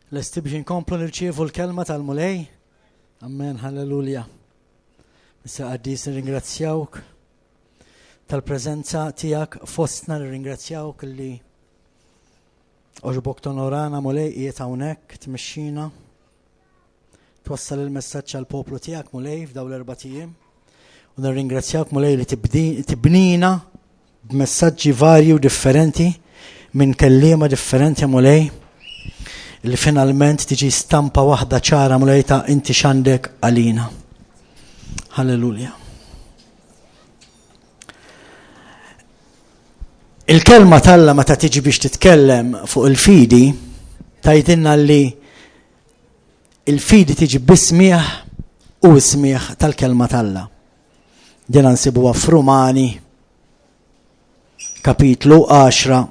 Lesti biex inkomplu nirċievu l-kelma tal-mulej? Amen, halleluja. Issa Qaddis nirringrazzjawk tal-preżenza tiegħek fostna, nirringrazzjawk li oġbok tonorana mulej qiegħed hawnhekk tmexxina. Twassal il-messaġġ għall poplu tiegħek mulej f'dawn l-4 ijiem. U nirringrazzjawk mulej li tibnina b'messaġġi varji u differenti minn kelliema differenti mulej. Li finalment tiġi stampa waħda ċara mulejta inti x'għandek għalina. Halleluja. Il-kelma talla meta tiġi biex titkellem fuq il-fidi tgħidilna li il-fidi tiġi bismieħ u smieħ tal-kelma talla. Dina nsibuha f'Rumani kapitlu 10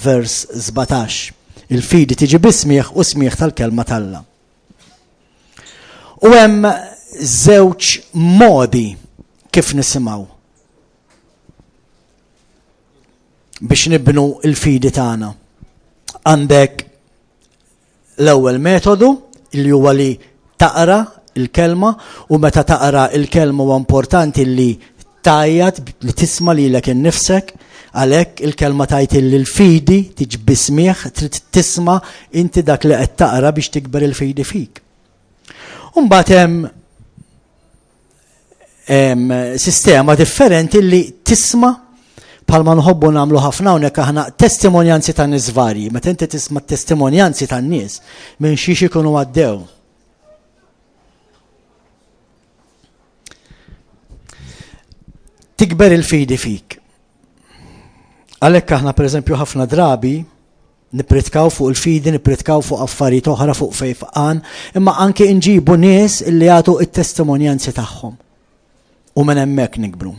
vers 17. Il-fidi tiġi bismieħ u smieħ tal-kelma talla. U hemm żewġ modi kif nisimgħu biex nibnu il-fidi tagħna. Għandek l-ewwel metodu li huwa li taqra il-kelma u meta taqra il-kelma huwa importanti li tajjad li tisma' lilek innifsek. Għalhekk il-kelma tajt li l-fidi tiġi bismieħ trid tisma' inti dak li qed taqra biex tikber il-fidi fik. U mbagħad hemm sistema differenti li tisma' bħalma nħobbu nagħmlu ħafna hawnhekk aħna testimonjanzi ta' nies varji. Meta inti tisma' testimonjanzi tan-nies minn xiex ikunu għaddew. Tikber il-fidi fik. Għalhekk aħna pereżempju ħafna drabi nippritkaw fuq il-fidi, nippritkaw fuq affarijiet oħra fuq fejfqan, imma anke nġibu nies illi jagħtu t-testimonjanzi tagħhom. U minn hemmhekk nikbru.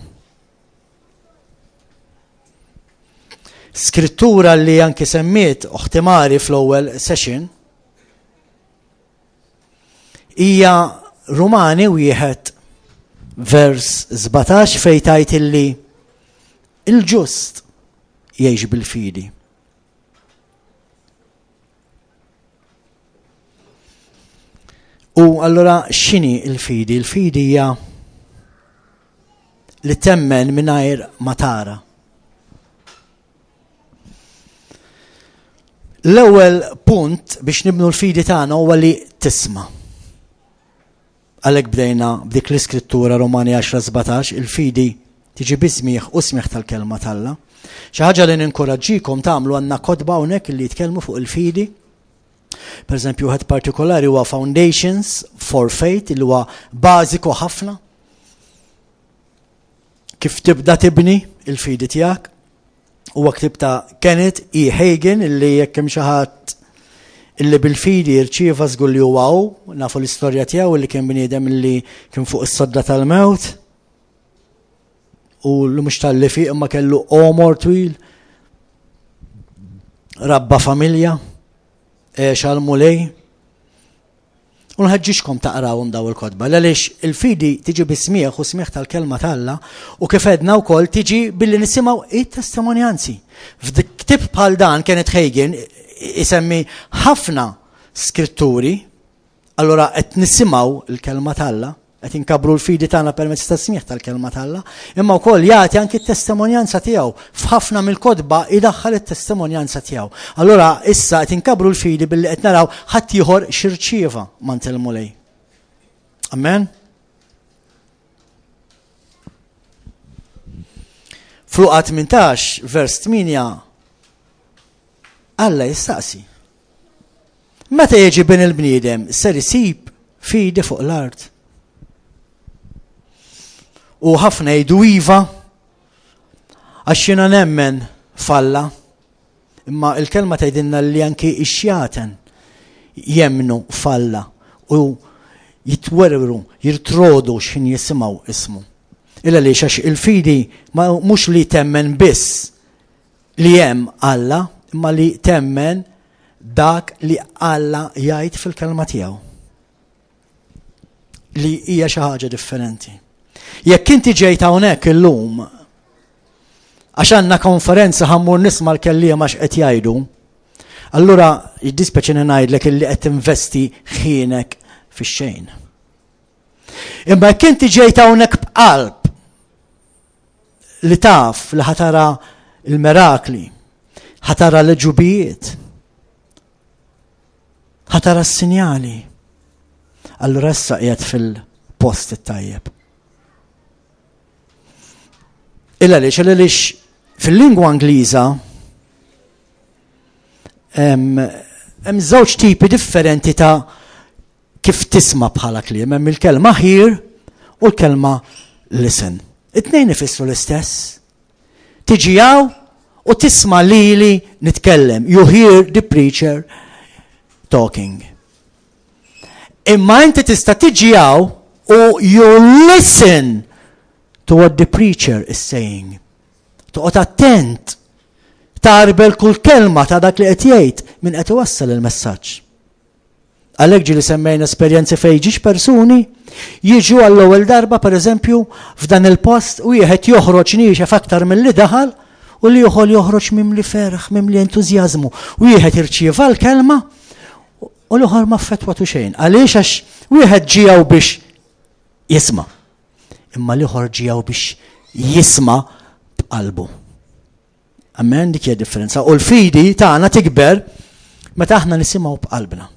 Skrittura li anke semmiet uħti Mari fl-ewwel session hija Rumani 1 vers 17 fejn tgħid illi il-ġust jgħix bil-fidi. U allora x'inhi l-fidi? Il-fidi hija li temmen mingħajr ma tara. L-ewwel punt biex nibnu l-fidi tagħna huwa li tisma'. Għalhekk bdejna b'dik l-iskrittura Romani 10:17 il-fidi tiġi bismieħ u smieħ tal-kelma talla. Xi ħaġa li ninkoraġġikom tagħmlu għandna kotba hawnhekk li jitkellmu fuq il-fidi. Pereżempju wieħed partikolari huwa Foundations for Faith li huwa bażiku ħafna. Kif tibda tibni il-fidi tiegħek. Huwa ktib ta' Kenneth E. Hagin illi jekk hemm xi ħadd illi bil-fidi jirċieva żgur li huwa nafu l-istorja tiegħu illi kien bniedem illi kien fuq is-sodda tal-mewt. U li mhux tal-li fiq imma kellu omor twil, rabba familja, għal mulej. U nħeġġixkom taqrawhom daw il-kotba għaliex il-fidi tiġi bismieħ u smieħ tal-kelma talla u kif edna wkoll tiġi billi nisimgħu it-testimonjanzi. F'dik ktib bħal dan Kenneth Hagin isemmi ħafna skritturi, allura qed nisimgħu il-kelma talla. Qed inkabru l-fidi tagħna permezz ta' smieħ tal-kelma talla, imma wkoll jagħti anke t-testimonjanza tiegħu. F'ħafna mill-kotba idaħħal it-testimonjanza tiegħu. Allura issa qed inkabru l-fidi billi qed naraw ħadd ieħor xirċieva mant il-mulej. Amen? Fluqa 18 vers 8 Alla jistaqsi. Meta jiġi bin il-bniedem ser isib fidi fuq l-art. U ħafna jgħidu iva għax jiena nemmen falla, imma il-kelma tgħidilna li anke ix-xjaten jemmnu falla u jitwerru, jirtrodu x'in jisimgħu ismu. Illa li għax il-fidi mhux li temmen biss li hemm Alla, imma li temmen dak li Alla jgħid fil-kelma tiegħu. Li hija xi ħaġa differenti. Jekk inti ġejt hawnhekk illum għax għandna konferenza ħammur nisma' l-kelliema x'qed jgħidu, Allura jiddispeċini ngħidlek illi qed tinvesti ħienek fix-xejn. Imma jekk inti ġejt hawnhekk b'qalb li taf li ħatara il-mirakli, ħatara l-ġubijiet, ħatara s-sinjali, allura issa qiegħed fil-post it-tajjeb. Għaliex fil-lingwa Ingliża hemm żewġ tipi differenti ta' kif tisma' bħala kliem, hemm il-kelma hear u l-kelma listen. It-tnejn ifissru l-istess. Tiġi hawn u tisma' lili nitkellem. You hear the preacher talking. Imma inti tista' tiġi hawn u you listen to what the preacher is saying. Toqgħod attent tarbel kull kelma ta' dak li qed jgħid min qed iwassal il-messaġġ. Għalhekk ġieli semmejna esperjenzi fejn jiġix persuni jiġu għall-ewwel darba pereżempju f'dan il-post u wieħed joħroġ niexef aktar milli daħal u li joħroġ mimli ferħ, mimli entużjażmu. Wieħed irċieva l-kelma u l-oħor ma ffettwatu xejn. Għaliex għax wieħed ġiew biex jisma'. Imma l-oħor ġiew biex jisma' b'qalbu. Amen, dik hija differenza. U l-fidi tagħna tikber meta aħna nisimgħu b'qalbna.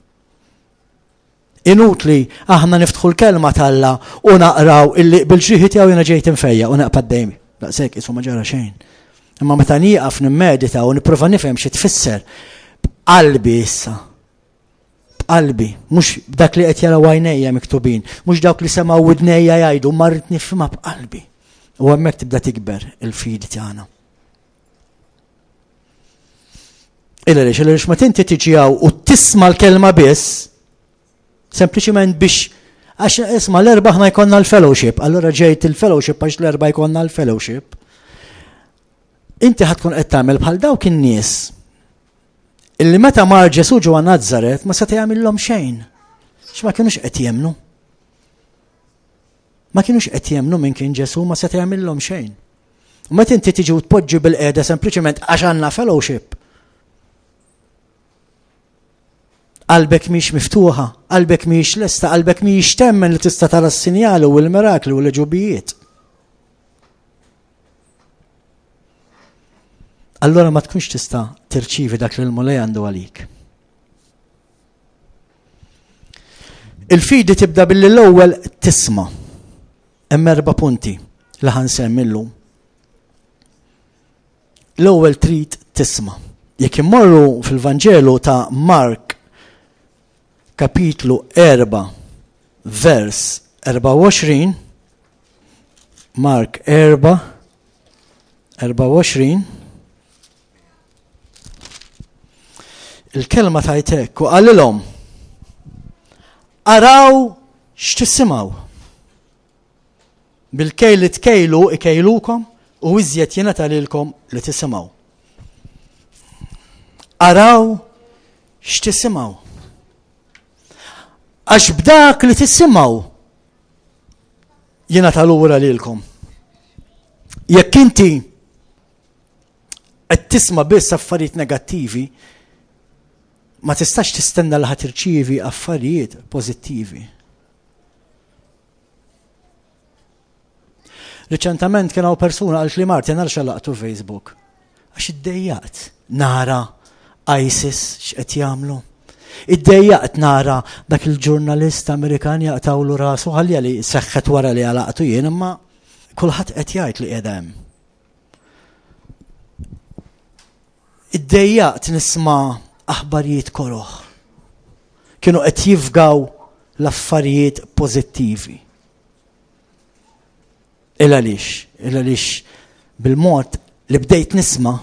Inutli aħna niftħu l-kelma talla u naqraw illi bil-ġrieħi tiegħu jiena ġejt infejja u naqbad dejmi. Daqshekk isu ma ġara xejn. Imma meta nieqaf nimmedita u nipprova nifhem xi tfisser b'qalbi issa. B'qalbi, mhux dak li qed jaraw għajnejja miktubin, mhux dawk li semgħu widnejja jgħidu ma rrid nifhimha b'qalbi. U hemmhekk tibda tikber il-fidi tagħna. Għaliex ma tinti tiġi hawn u tisma' l-kelma biss, sempliċiment biex għax isma' l-erba' ħna jkollna l-fellowship, allura ġejt il-fellowship għax l-erba' jkollna l-fellowship. Inti ħadkun qed tagħmel bħal dawk in-nies illi meta mar Ġesu ġewwa Nażaret ma seta' jagħmilhom xejn. X'ma kinux qed jemmnu. Ma kinux qed jemmnu minn kien Ġesu ma seta' jagħmilhom xejn. U meta inti tiġi u tpoġġi bil-qiegħda sempliċement għax għandna fellowship. Qalbek mhix miftuħa, qalbek mhix lesta, qalbek mhix temmen li tista' tara s-sinjali u l-mirakli u l-ġubijiet. Allura ma tkunx tista' tirċievi dak li l-Mulej għandu għalik. Il-fidi tibda billi l-ewwel tisma'. Hemm 4 punti li ħansemmi llum. L-ewwel trid tisma'. Jekk immorru fil-Vanġelu ta' Mark kapitlu 4 vers 24, Mark 4 24, il-kelma tajtek u għallilhom araw x'tisimgħu. Bil-kejl li tkejlu ikejlukom u iżjed jingħata lilkom li tisimgħu. Araw x'tisimgħu. Għax b'dak li tisimgħu jingħata lura lilkom. Jekk inti qed tisma' biss affarijiet negattivi, ma tistax tistenna li ħatirċievi affarijiet pożittivi. Riċentament kien hawn persuna qalt li Martin għal xalaqtu Facebook. Għax iddejjaqt nara ISIS x'qed jagħmlu. Iddejjaqt nara dak il-ġurnalist Amerikan jaqtawlu rasu ħalli li seħħet wara li għalaqtu jien, imma kulħadd qed jgħid li qiegħda hemm. Iddejjaqt nisma' aħbarijiet koroħ. Kienu qed jifgaw l-affarijiet pożittivi. Il-għaliex bil-mod li bdejt nisma'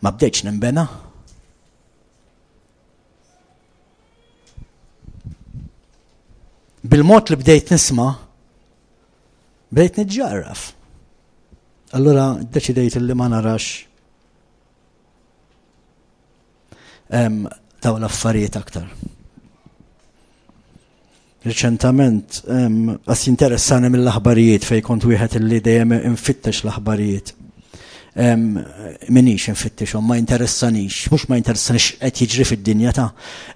ma bdejtx nimbena. Bil-mod li bdejt nisma' bdejt nitġarraf. Allura ddeċidejt li ma narax daw l-affarijiet aktar. Riċentament għas jinteressani mill-aħbarijiet fej kont wieħed illi dejjem infittex l-aħbarijiet. minix nfittixhom, ma jinteressanix, mhux ma jinteressanix qed jiġri fid-dinja ta'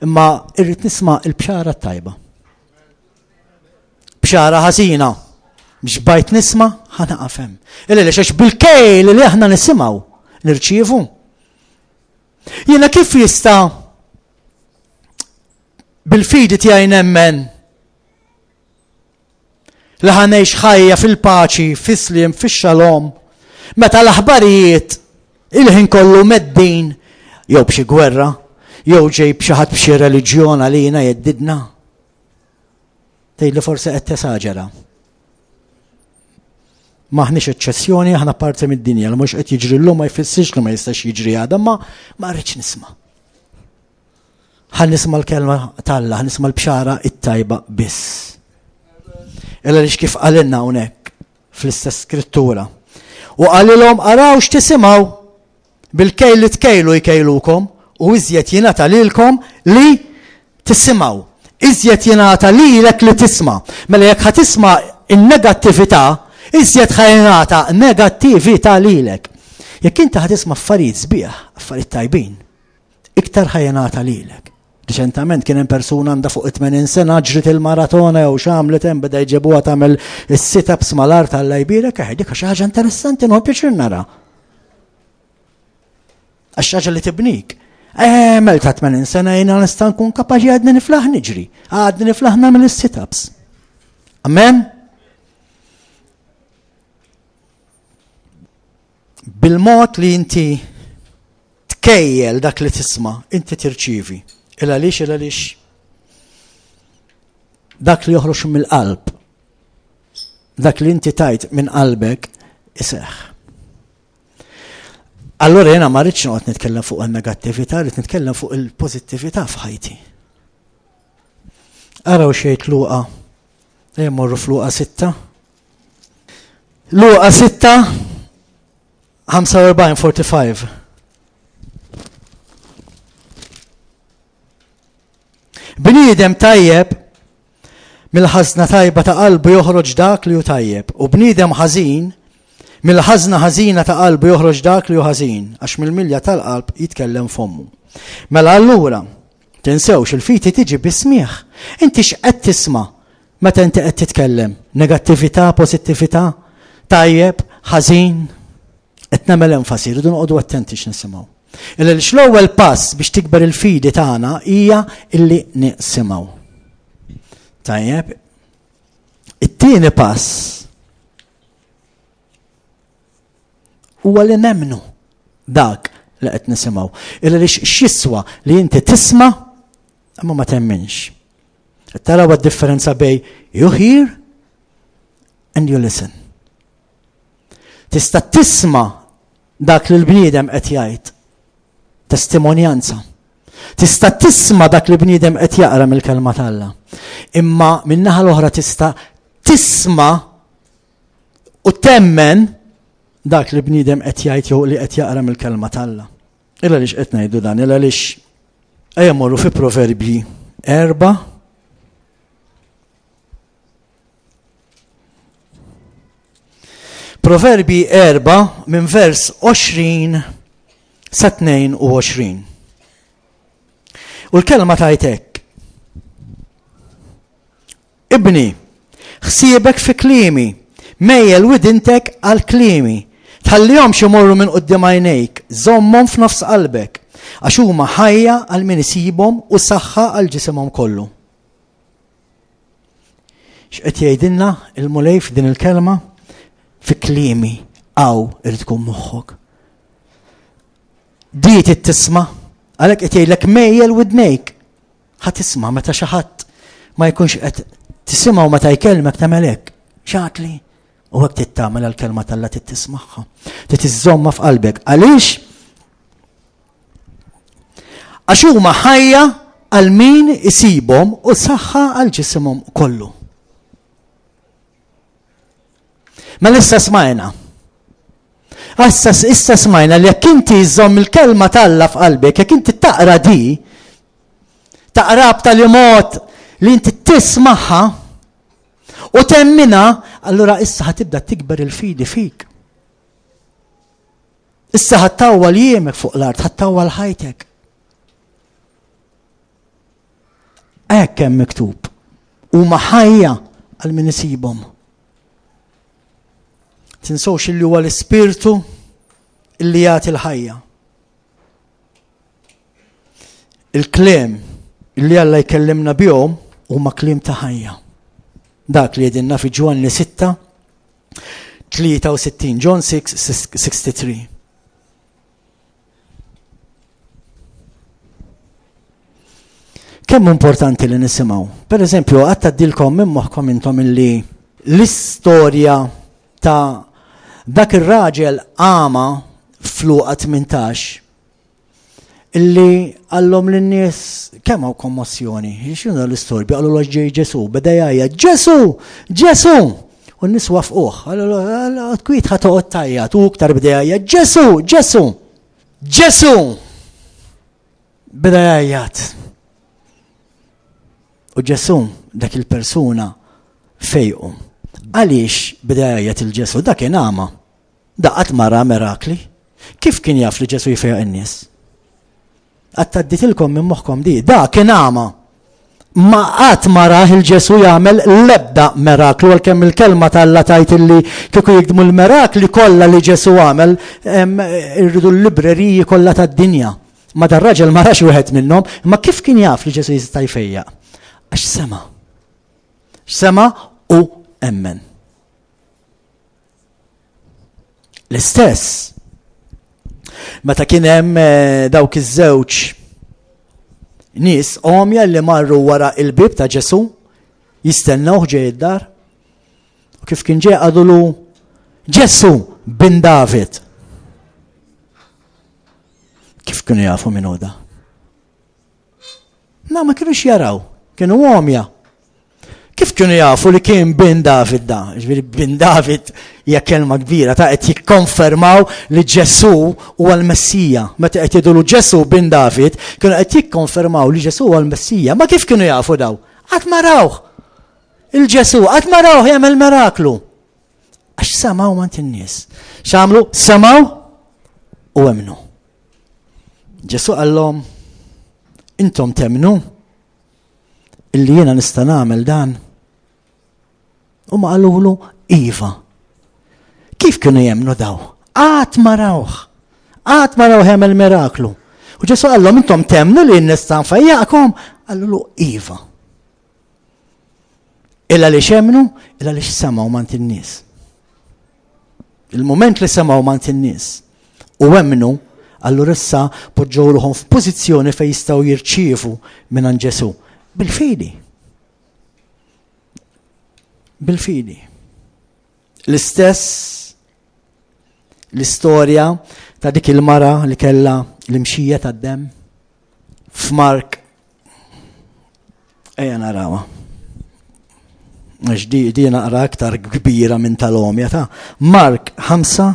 imma irrid nisma' il-bxara tajba. Bxara ħażina, biex bajt nisma' ħanaqaf hemm. Għax bil-kejl li aħna nisimgħu nirċievu. Jiena kif jista' bil-fidi tiegħi nemmen li ħanejx ħajja fil-paċi, fis-sliem, fix-xalom, meta l-aħbarijiet il-ħin kollu meddin jew b'xi gwerra, jew ġej b'xi ħadd b'xi reliġjon għalina jeddidna. Tgħidli forsi qed tesaġera. Maħniex eċċessjoni, aħna parti mid-dinja li mhux qed jiġri llum ma jfissirx li ma jistax jiġri għadha, ma rridx nisma'. Ħan nisma' l-kelma tal-Alla, ħan nisma' l-bxara it-tajba biss. Illa lix kif qalilna hawnhekk fl-istess skrittura. U qalilhom araw x'tisimgħu bil-kejl li tkejlu jkejlukom u iżjed jingħata lilkom li tisimgħu. Iżjed jingħata lilek li tisma'. Mela jekk ħatisma' in-negattività, iżjed ħajnata negattività lilek. Jekk inti ħatisma' affarijiet sbieħ, affarijiet tajbin, iktar ħajnata lilek. Riċentament kien hemm persuna għandha fuq 80 sena ġrit il-maratona jew x'għamlet hemm beda jġibuha tagħmel is-sit-ups mal-art tal-lajbirek dik xi ħaġa interessanti nħobb pjaċir nara. Għax ħaġa li tibnik. Mel ta' 80 sena jiena nista' nkun kapaċi għadni niflaħ niġri, għadni niflaħ nagħmel is-sit-ups. Amen? Bil-mod li inti tkejjel dak li tisma' inti tirċievi. Għaliex dak li joħroġ mill-qalb, dak li inti tajt minn qalbek iseħħ. Allora jiena ma rridx noqgħod nitkellem fuq in-negattività, rrid nitkellem fuq il-pożittività f'ħajti. Araw xejn Luqa, morru f'Luqa 6. Luqa 6 45-45. Bniedem tajjeb mill-ħażna tajba ta' qalbu joħroġ dak li hu tajjeb u bniedem ħażin mill-ħażna ħażina ta' qalbu joħroġ dak li hu ħażin għax mill-milja tal-qalb jitkellem fommu. Mela allura tinsewx il-fiti tiġi bismieħ. Inti x'qed tisma' meta inti qed titkellem? Negattività, pożittività, tajjeb, ħażin? Qed nagħmel enfasi, rridu noqogħdu attenti x'nisimgħu. L-ewwel pass biex tikber il-fidi tagħna hija illi nisimgħu. Tajjeb. It-tieni pass huwa li nemmnu dak li qed nisimgħu. X'iswa li inti tisma' imma ma temminx. Taraw id-differenza bejn you hear and you listen. Tista' tisma' dak li l-bniedem qed jgħid. Testimonjanza. Tista' tisma' dak li bniedem qed jaqra mill-kelma tal-Alla. Imma min-naħa l-oħra tista' tisma' u temmen dak li bniedem qed jgħid jew li qed jaqra mill-kelma tal-Alla. Illa lix qed ngħidu dan, illa lix ejja mmorru fi Proverbji 4. Proverbji 4 minn vers 20 sa 22. U l-kelma tajtek. Ibni, ħsiebek fi klimi, mejjel widintek għal klimi, tħallihom ximorru minn qudiem għajnejk, żommhom f'nofs qalbek, għax huma ħajja għal min isibhom u saħħa għal ġisimhom kollu. X'qed jgħidilna il-mulej f'din il-kelma? Fi klimi għaw irid tkun moħħok. Di tisma' għalhekk qed jgħidlek mejjel widnejk. Ħatisma' meta xi ħadd ma jkunx qed tisimgħu meta jkellmek tagħmel hekk. X'għatli u hekk tittamel għall-kelma tal-Alla tismagħha. Titiżżomma f'qalbek. Għaliex? Għax huma ħajja għal min isibhom u saħħa għal ġisimhom kollu. Ma issa smajna. Issa smajna li jekk inti żomm il-kelma tal-Alla f'qalbek, jekk inti taqra di, taqra b'tali mod li inti tismaħħa u temmina, allura issa ħatibda tikber il-fidi fik. Issa ħattawwa l-jiemek fuq l-art, ħattawwa l-ħajtek. Hekk hemm miktub. Huma ħajja għal min isibhom. Tinsewx illi huwa l-Ispirtu illi jagħti l-ħajja. Il-kliem illi Alla jkellimna bihom huma kliem ta' ħajja. Dak li jedinna fi Ġwanni 6:63, John 6:63. Kemm importanti li nisimgħu. Per eżempju, qatt tgħaddilkom minn moħħkom intom illi l-istorja ta' dak ir-raġel Ama f'Luqa 18 illi għallhom lin-nies kemm hawn kommozzjoni. X'inhu l-istorja? Qalu ġej Ġesu, beda jgħid Ġesu, Ġesu! U n-nies wafquh. Qalu tkwit ħatoqgħod tajjat u iktar beda jgħid Ġesu, Ġesu! Ġesu! Beda jgħid. U Ġesu dak il-persuna fejqu. Għaliex beda jgħid il-Ġesu? Dak kien Ama. Dak qatt mara mirakli. Kif kien jaf li Ġesu jfejq in-nies? Għattadditilkom minn moħħkom di, da kien Ama. Ma qatt ma rah il-Ġesu jagħmel l-ebda miraklu għalkemm il-kelma tal-Alla tajt illi kieku jikdmu l-mirakli kollha li Ġesu għamel irridu l-libreriji kollha tad-dinja. Ma dar raġel ma rax wieħed minnhom, ma kif kien jaf li Ġesu jista' jfejjaq? Għax sema. Sema u emmen. L-istess. Meta kien hemm dawk iż-żewġ nies omja li marru wara il-bib ta' Ġesu jistennew ġej id-dar. U kif kien ġej qagħdulu Ġesu bin David. Kif kienu jafu minn hu da? Ma kienux jaraw, kienu omja. Kif kienu jafu li kien bin David da? Ġifieri bin David hija kelma kbira ta' qed jikkonfermaw li Ġesu huwa l-Messija. Meta qed jgħidulu Ġesu bin David, kienu qed jikkonfermaw li Ġesu huwa l-Messija. Ma kif kienu jafu daw? Qatt ma rawh. Il-Ġesu qatt ma rawh jagħmel miraklu. Għax semaw mant in-nies. X'għamlu? Semaw u emnu. Ġesu qallhom intom temnu illi jiena nista' nagħmel dan. U ma qalulu iva. Kif kienu jemnu daw? Qatt ma rawh. Qatt ma rawh jagħmel miraklu. U Ġesu qallhom intom temnu li nista' nfejjaqkom? Qalulu iva. Illa li xemnu, illa li x'semgħu mant in-nies. Il-mument li semgħu mant in-nies u emnu, allura issa poġġewluhom f'pożizzjoni fejn jistgħu jirċievu minn Ġesu. Bil-fidi. Bil-fidi. L-istess l-istorja ta' dik il-mara li kellha l-imxija tad-dem f'Mark. Ejja narawha. Għax di naqra aktar kbira minn tal-omja ta' Mark 5.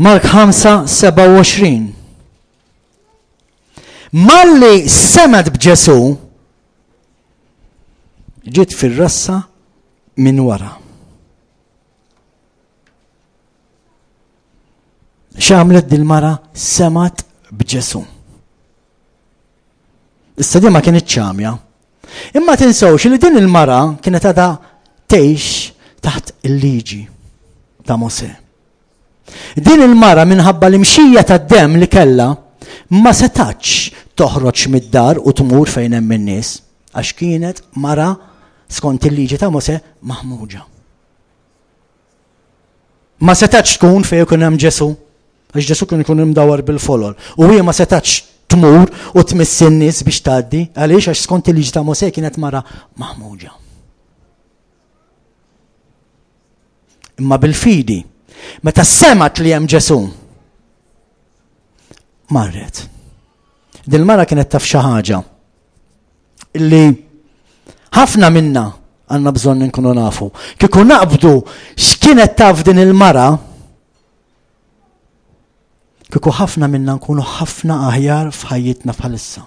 Mark 5:27. Malli semet b'Ġesu ġiet fir-rassa minn wara. X'għamlet dil-mara semat b'Ġesu. Issa di ma kienx ċamja. Imma tinsewx li din il-mara kienet għadha tgħix taħt il-liġi ta' Mosè. Din il-mara minħabba l-imxija tad-dem li kellha ma setax toħroġ mid-dar u tmur fejn hemm in-nies għax kienet mara skont il-liġi ta' Mosè maħmuġa. Ma setax tkun fejn ikun hemm Ġesu għax Ġesu kien ikun imdawwar bil-folol u hija ma setax tmur u tmiss in-nies biex tgħaddi għaliex għax skont il-liġi ta' Mosè kienet mara maħmuġa. Imma bil-fidi meta semat li hemm Ġesu marret. Dil-mara kienet taf xi ħaġa illi ħafna minna għandna bżonn nkunu nafu. Kieku naqbdu x'kienet taf din il-mara, kieku ħafna minna nkunu ħafna aħjar f'ħajjitna bħalissa.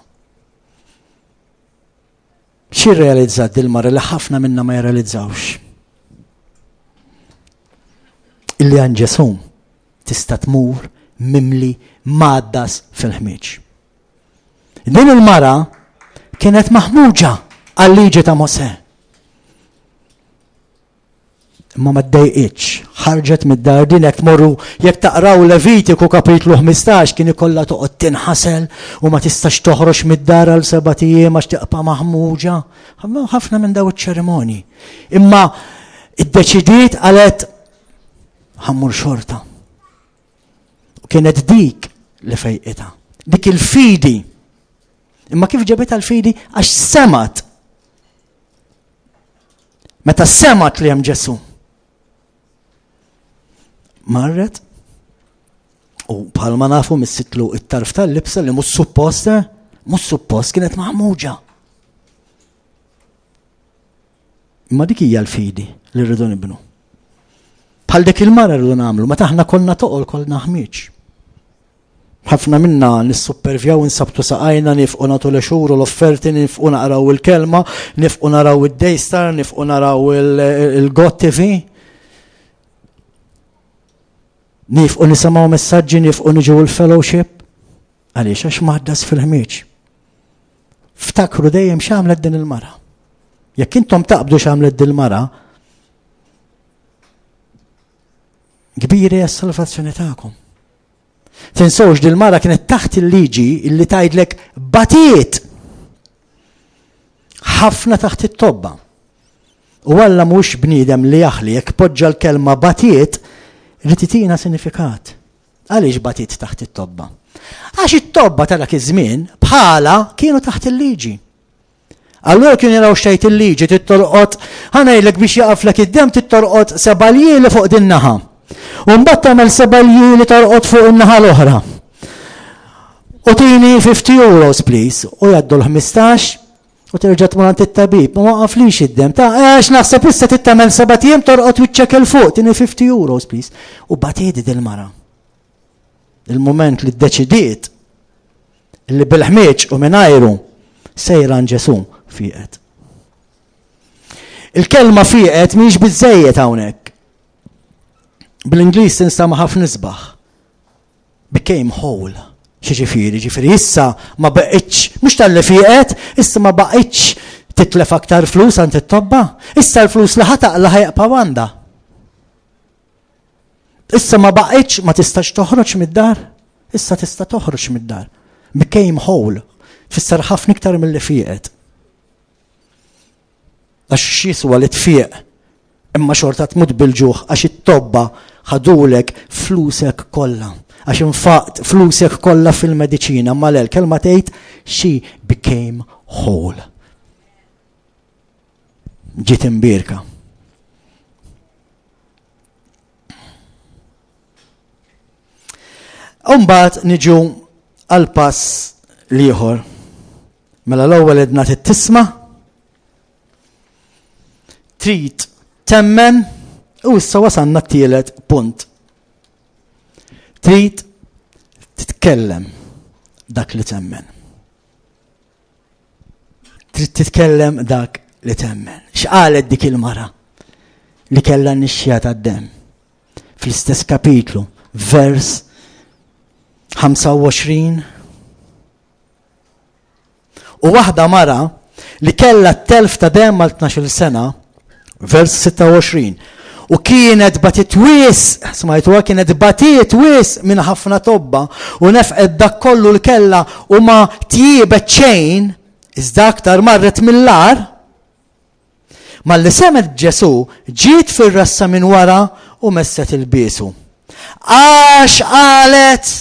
Xi rrealizzat dil-mara li ħafna minna ma jirrealizzawx. illi għan Ġesu tista' tmur mimli maddas fil-ħmieġ. Din il-mara kienet maħmuġa għal-liġi ta' Mosè. Ma ddejqitx, ħarġet mid-dar din jekk tmorru jekk taqraw Levitiku kapitlu 15 kien ikollha toqgħod tinħasel u ma tistax toħroġ mid-dar għal 7 ijiem għax tibqa' maħmuġa. Ħafna minn daw iċ-ċerimoni. Imma iddeċidiet qalet ħammur xorta. U kienet dik li fejqitha. Dik il-fidi. Imma kif ġabetha l-fidi għax semat. Meta semat li hemm Ġesu. Marret u bħalma nafu mis-sitlu it-tarf tal-libsa li mhux suppost kienet maħmuġa. Imma dik hija l-fidi li rridu nibnu. Bħal dik il-mara rridu nagħmlu, meta aħna konna toqol kollna ħmieġ. Ħafna minna nissupervjaw insabtu saqajna nifqu nagħtu l-xhur u l-offerti nifqu naqraw il-kelma, nifqu naraw id-Daystar, nifqu naraw il-God TV. Nifqu nisimgħu messaġġi, nifqu niġu l-fellowship. Għaliex għax maħdas fil-ħmieġ. Ftakru dejjem x'għamlet din il-mara. Jekk intom taqbdu x'għamlet din il-mara, kbiri għas-salvazzjoni tagħkom. Tinsewx din il-mara kienet taħt il-liġi illi tgħidlek batiet ħafna taħt it-tobba. U Alla mhux bniedem li jaħli jekk poġġa l-kelma batiet li titina sinifikat. Għaliex batiet taħt it-tobba? Għax it-tobba tal-dak iż-żmien bħala kienu taħt il-liġi. Allura kienu jaraw xejt il-liġi tittorqod ħanejlek biex jaqaflek id-dem tittorqod 7 li fuq din naħa. U mbagħad tagħmel 7 li torqod fuq in-naħa l-oħra. U tini €50 please. U jgħaddu l-15 u terġa' tmur għand it-tabib. Ma waqaflix id-dem. Għax naħseb issa tittamel 7 ijiem torqod wiċċek il fuq tini €50 please. U batiedi dil-mara. Il-moment li ddeċidiet li bil-ħmieġ u mingħajru sejra Ġesu fieqet. Il-kelma fieqet mhix biżejjed hawnhekk. Bil-Ingliż tinstama ħafna nisbaħ. Became whole. Ġifieri issa ma baqgħetx mhux tal-li fieqet, issa ma baqgħetx titlef aktar flus għand it-tobba. Issa l-flus li ħataqla ħajqpa' għandha. Issa ma baqgħetx ma tistax toħroġ mid-dar. Issa tista' toħroġ mid-dar. Became whole. Tfisser ħafna iktar milli fieqet. Għax x'jiswa li tfieq imma xorta tmut bil-ġuħ għax it-tobba ħadulek flusek kollha. Għax infaqt flusek kollha fil-mediċina ma l-kelma tgħid she became whole. Ġiet imbierka. Mbagħad niġu għal pass ieħor. Mela l-ewwel edna tisma' trid temmen u issa wasanna t-tielet punt. Trid titkellem dak li temmen. Trid titkellem dak li temmen. X'qalet dik il-mara li kellha n-nixxija tad-dem? Fl-istess kapitlu, vers 25. U waħda mara li kellha t-telf ta' dem mal 12 sena, vers 26. U kienet batit wis, smajtuha kienet batit wis minn ħafna tobba u nefqed dak kollu l-kella u ma tjiebet xejn, iżda aktar marret mill-lar. Ma li semet Ġesu ġiet fir-rassa minn wara u messet il-biesu. Għax qalet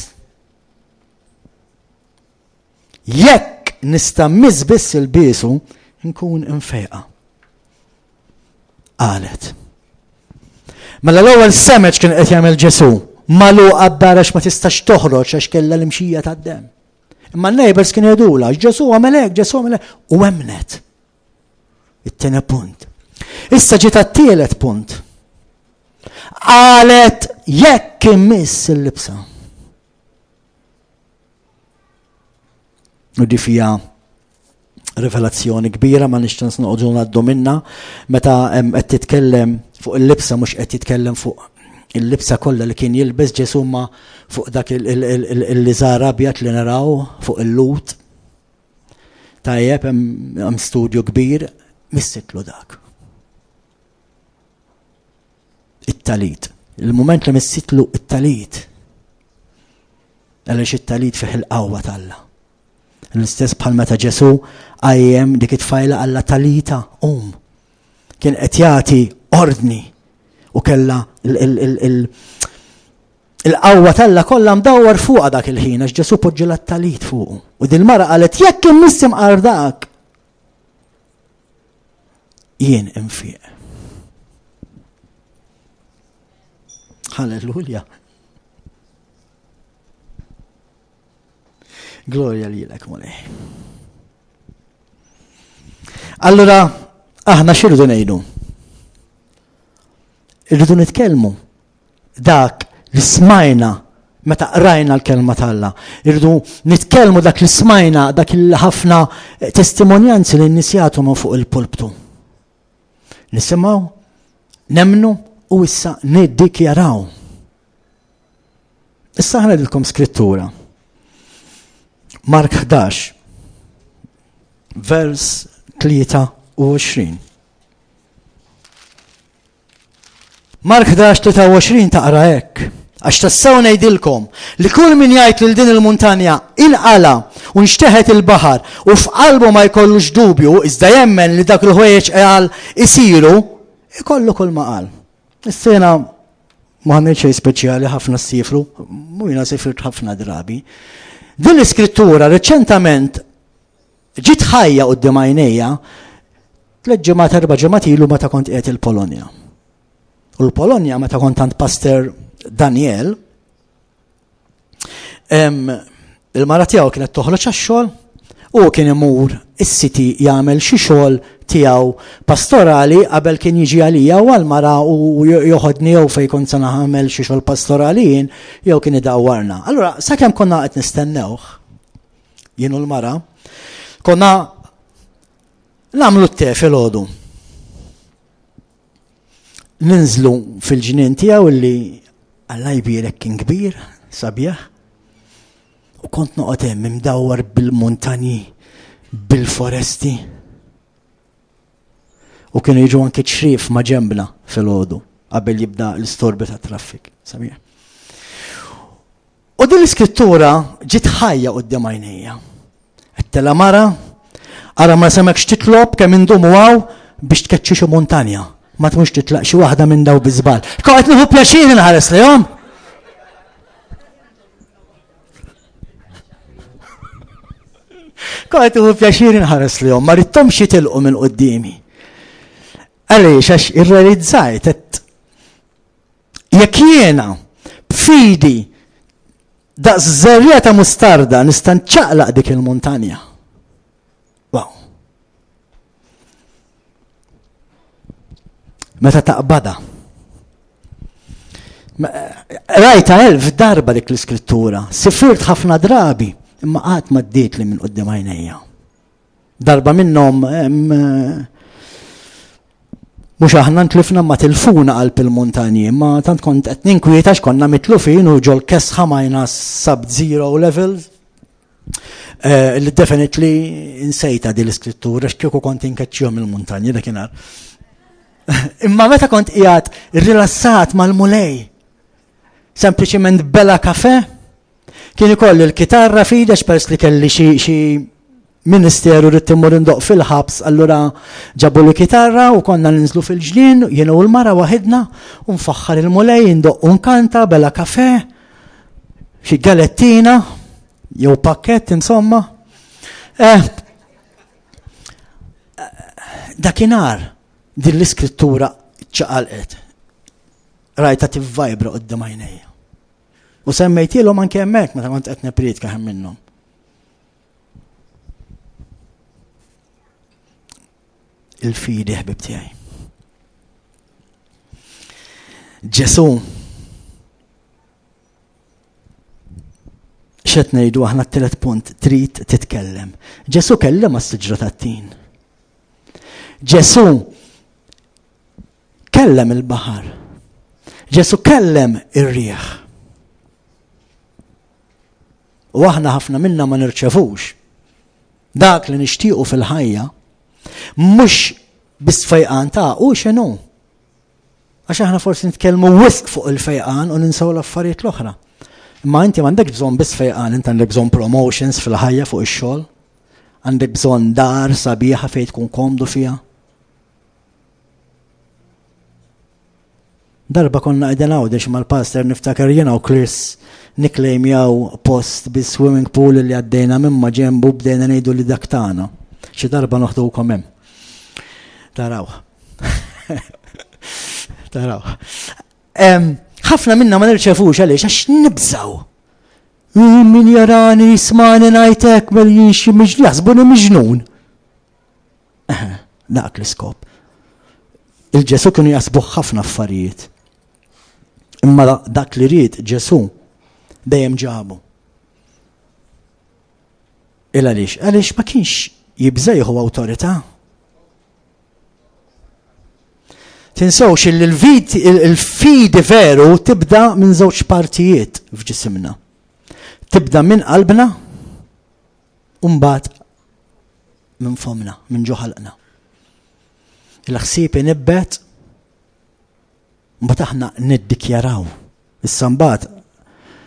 jekk nista' miss il-biesu nkun infeqa. Qalet. Mela l-ewwel semeġ kien qed jagħmel Ġesu, magħluqa d-dar għax ma tistax toħroġ għax kellha l-imxija tad-dem. Imma n-neighbors kien jgħidula Ġesu għamel hekk, Ġesu għamel hekk u emnet. It-tieni punt. Issa ġiet għat-tielet punt. Qalet jekk imiss il-libsa. U di fija rivelazzjoni kbira ma nixtieq noqogħdu ngħaddu minnha meta qed titkellem fuq il-libsa mhux qed titkellem fuq il-libsa kollha li kien jilbes Ġesu ma fuq dak li żar abjad li naraw fuq il-lut. Tajjeb hemm studju kbir missitlu dak. It-talit. Il-mument li missitlu it-talit. Għaliex it-talit fih il-qawwa talla. L-istess bħal meta Ġesu għajjem dik it-tfajla Alla talita Kien qed jagħti ordni u kellha il-qawwa talla kollha mdawwar fuqha dak il-ħin għax Ġesu poġġilha t-talit fuqu. U din mara qalet jekk immissim qar dak jien infieq. Halleluja. Gloria lilek Mulej. Allura aħna x'irridu ngħidu? Irridu nitkellmu dak li smajna meta qrajna l-kelma talla. Irridu nitkellmu dak li smajna dak il-ħafna testimonjanzi li n-nies jagħtu fuq il-pulptu. Nisimgħu, nemnu u issa niddikjaraw. Issa ħanedilkom skrittura. Mark 11, vers 23. Mark 11:23 taqra hekk. Għax tassew ngħidilkom li kull min jgħid lil din il-muntanja inqala u nxteħet il-baħar u f'qalbu ma jkollux dubju iżda jemmen li dak il-ħwejjeġ qal isiru ikollu kull ma qal. Is-sena ma għamilx xejn speċjali ħafna ssifru, mujna sifirt ħafna drabi. Din l-iskrittura reċentament ġiet ħajja quddiem għajnejja 3 ġimgħat 4 ġimgħat ilu meta kont qiegħed il-Polonja. U l-Polonja meta kont għand Pastor Daniel, il-mara tiegħu kienet toħroġ għax-xogħol u kien imur is-siti jagħmel xi xogħol tiegħu pastorali qabel kien jiġi għalija u għall-mara u joħodni jew fejn kont se nagħmel xi xogħol pastorali jew kien idawwarna. Allura sakemm konna qed nistennewh jien u l-mara, konna nagħmlu t-te filgħodu. Ninżlu fil-ġnien tiegħu li Alla jbierek kien kbir, sabiħ. U kont noqgħod hemm imdawwar bil-muntanji, bil-foresti. U kienu jiġu anke ċrief ma' ġembna filgħodu qabel jibda l-istorbi ta' traffik, sabiħ. U din l-iskrittura ġiet ħajja quddiem għajnejja. Qedtela mara, ara ma semekx titlob kemm indumu għaw biex tkeċċi xi muntanja. Ma tmux titlaq xi waħda minn daw biżbal. Kont nieħu pjaċir inħares lihom. Kont nieħu pjaċir inħares lihom, ma ridhomx jitilqu minn qudiemi. Għaliex għax irrealizzajt jekk jiena b'fidi daqs żerrija ta' mustarda nista' nċaqlaq dik il-muntanja. Wow. Meta taqbada. Rajta 1000 darba dik l-iskrittura, sifirt ħafna drabi, imma qatt ma ddiet li minn quddiem għajnejja. Darba minnhom mhux aħna ntlifna ma tilfuna qalb il-muntanji, ma tant kont qed ninkwieta x'konna mitlufin u ġol kesħa majna sub-zero level. Li definitely insejta din l-iskrittura x'kieku kont inkeċċihom il-muntanji dakinhar. Imma meta kont qiegħed irrilassat mal-Mulej, sempliċement bela kafe, kien ikolli l-kitarra f'idej peress li kelli xi ministeru rrid immur indoq fil-ħabs, allura ġabu l-kitarra u konna ninżlu fil-ġnien, jien u l-mara waħedna u nfaħħar il-Mulej indoq u nkanta bela kafe, xi galettina, jew pakkett insomma. Dakinhar din l-iskrittura ċaqalqet. Rajta tivvajbra quddiem għajnejja. U semmejtilhom anke hemmhekk meta kont qed nippriedka hemm minnhom. Il-fidi ħbib tiegħi. Ġesu x'qed ngħidu aħna t-tielet punt trid titkellem. Ġesu kellem għas-siġra tat-tin. Ġesu kellem il-baħar. Ġesu kellem ir-riħ. U aħna ħafna minna ma nirċevux dak li nixtiequ fil-ħajja mhux bis-fejqan ta' u x'inhu. Għax aħna forsi nitkellmu wisq fuq il-fejqan u ninsaw l-affarijiet l-oħra. Imma inti m'għandekx bżonn biss fejqan, inti għandek bżonn promotions fil-ħajja fuq ix-xogħol, għandek bżonn dar sabiħa fejn tkun komdu fiha. Darba konna qegħdin għawdex mal-pastor niftakar jiena u Chris niklejmjaw post bis-swimming pool li għaddejna mimma ġembu bdejna ngħidu li dak tagħna. Xi darba noħdukom hemm. Taraw. Taraw. Ħafna minna ma nirċevux għaliex għax nibżaw. Min jarani jismani ngħidlek bel jinxi jaħsbuni miġnun. Dak l-iskop. Il-Ġesu kienu jasbuh ħafna affarijiet. Imma dak li ried Ġesu dejjem ġabu. Għaliex? Għaliex ma kienx jibżejħu awtorità. Tinsawx il-fidi veru tibda minn żewġ partijiet f'ġisimna. Tibda minn qalbna u mbagħad minn fomna, minn ġoħalqna. Il-ħsieb inibbet mbagħad aħna niddikjaraw. Issa mbagħad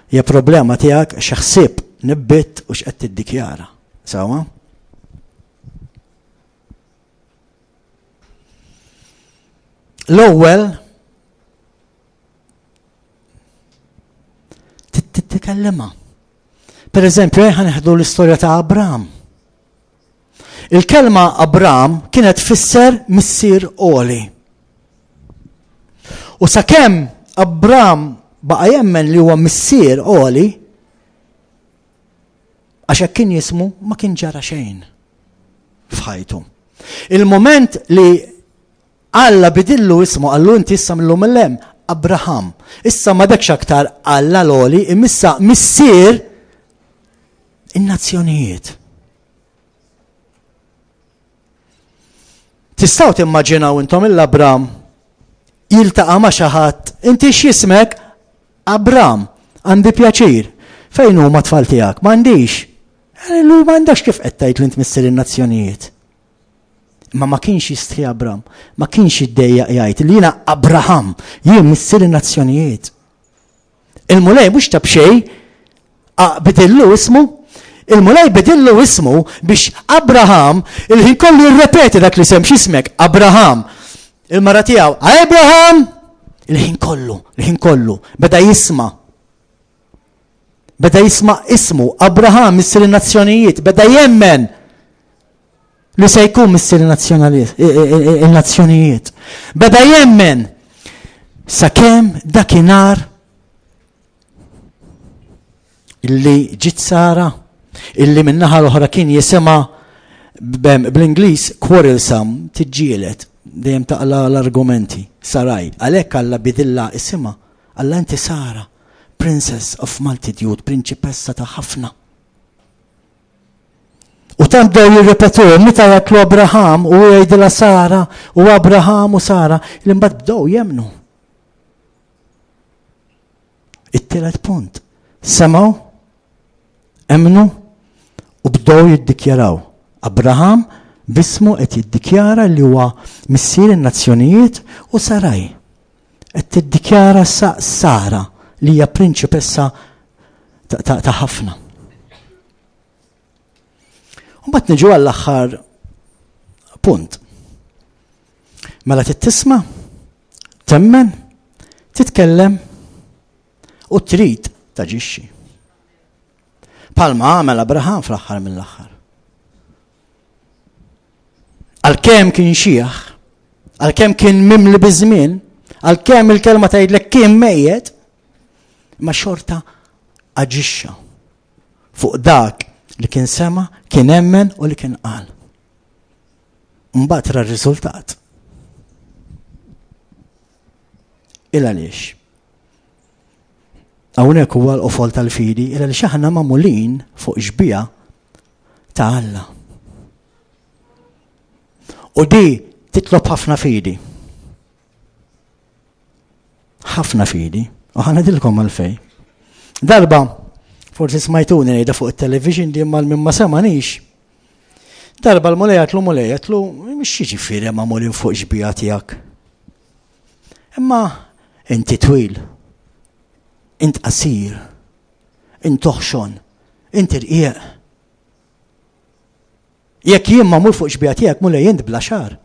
hija problema tiegħek xi ħsieb nibbet u x'qed tiddikjara. Sawa? L-ewwel tittikellema. Pereżempju ħanieħdu l-istorja ta' Abraham. Il-kelma Abraham kienet tfisser missier għoli. U sakemm Abraham baqa' jemmen li huwa missier għoli għax hekk kien jismu ma kien ġara xejn f'ħajtu. Il-moment li Alla bidillu ismu għallu inti issa millum mill-lem Abraham. Issa ma dekx aktar Alla l-oli imissa missier in-nazzjonijiet. Tistgħu timmaġinaw intom il-Abraham jiltaqa' ma' xi ħadd, inti x'jismek? Abraham, għandi pjaċir. Fejn huma tfal tiegħek? M'għandix. Lu m'għandax kif qed tgħid li int missier in-nazzjonijiet. Ma kienx jistħi Abraham, ma kienx jiddejja jgħid li jiena Abraham, jien missier in-nazzjonijiet. Il-mulej mhux tab xejn bidillu ismu, il-mulej bidillu ismu biex Abraham il-ħin kollu jirrepeti dak li sem x'ismek Abraham. Il-mara tiegħu Abraham il-ħin kollu beda jisma' ismu Abraham missier in-nazzjonijiet, beda jemmen li se jkun missier il-nazzjonijiet. Beda jemmen sakemm dakinhar illi ġiet Sara, illi min-naħa l-oħra kien jisimha bl-Ingliż quarrelsome, tiġġieled, dejjem taqla l-argumenti, Saraj. Għalhekk Alla bidilha isimha, Alla inti Sara, Princess of Multitude, prinċipessa ta' ħafna. U tant dew jirrepetu, meta jgħidlu Abraham u jgħidilha Sara u Abraham u Sara, li mbagħad bdew jemnu. It-tielet punt. Semgħu, emnu u bdew jiddikjaraw. Abraham bismu qed jiddikjara li huwa missier in-nazzjonijiet u Saraj qed tiddikjara Sara li hija prinċipessa ta' ħafna. Mbagħad niġu għall-aħħar punt. Mela tisma', temmen, titkellem u trid taġixxi. Palma għamel Abraham fl-aħħar mill-aħħar. Għalkemm kien xieħ, għalkemm kien mimli biżmien, għalkemm il-kelma tgħidlek kien mejjed, ma xorta aġixxa fuq dak li kien sema, kien emmen u li kien qal. Mbagħad ra r-riżultat. Għaliex. Hawnhekk huwa l-qofol tal-fidi, għaliex aħna magħmulin fuq xbija ta' Alla. U di titlob ħafna fidi. ħafna fidi, u ħanadilkom għalfej. Darba, forsi smajtuni ngħidha fuq it-television di imma minn ma semanix. Darba l-mulej għatlu, mhix jiġifieri ma mulin fuq ġbija tiegħek. Imma inti twil, int qasir, int toħxon, int irqieq. Jekk jien ma mur fuq ġbija tiegħek mulej int bla xar.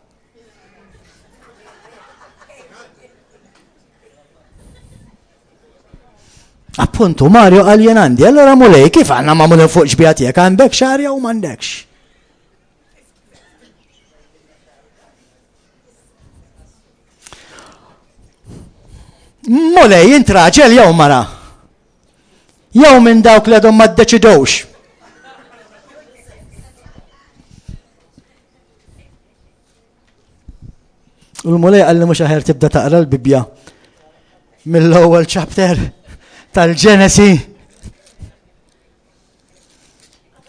Appuntu Mario qal jien għandi, allora mulej kif għandna ma mulin fuq ġbija tiegħek għandek xar jew m'għandekx? Mulej int raġel jew mara. Jew minn dawk li għadhom ma ddeċidewx. U l-mulej qal li mhux aħjar tibda taqra l-Bibja mill-ewwel chapter tal-Ġenesi.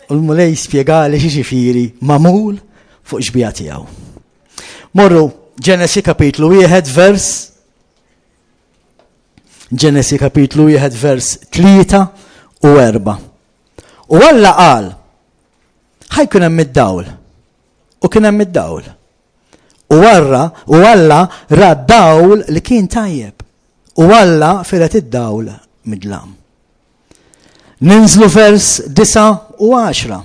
U l-mulej spjegali x'jiġifieri magħmul fuq ġbija tiegħu. Morru Ġenesi kapitlu 1 vers Ġenesi kapitlu 1 vers 3 u 4. U Alla qal ħajkun hemm id-dawl. U kien hemm id-dawl. U Alla ra d-dawl li kien tajjeb. U Alla filet id-dawl midlam. Ninżlu vers 9 u 10.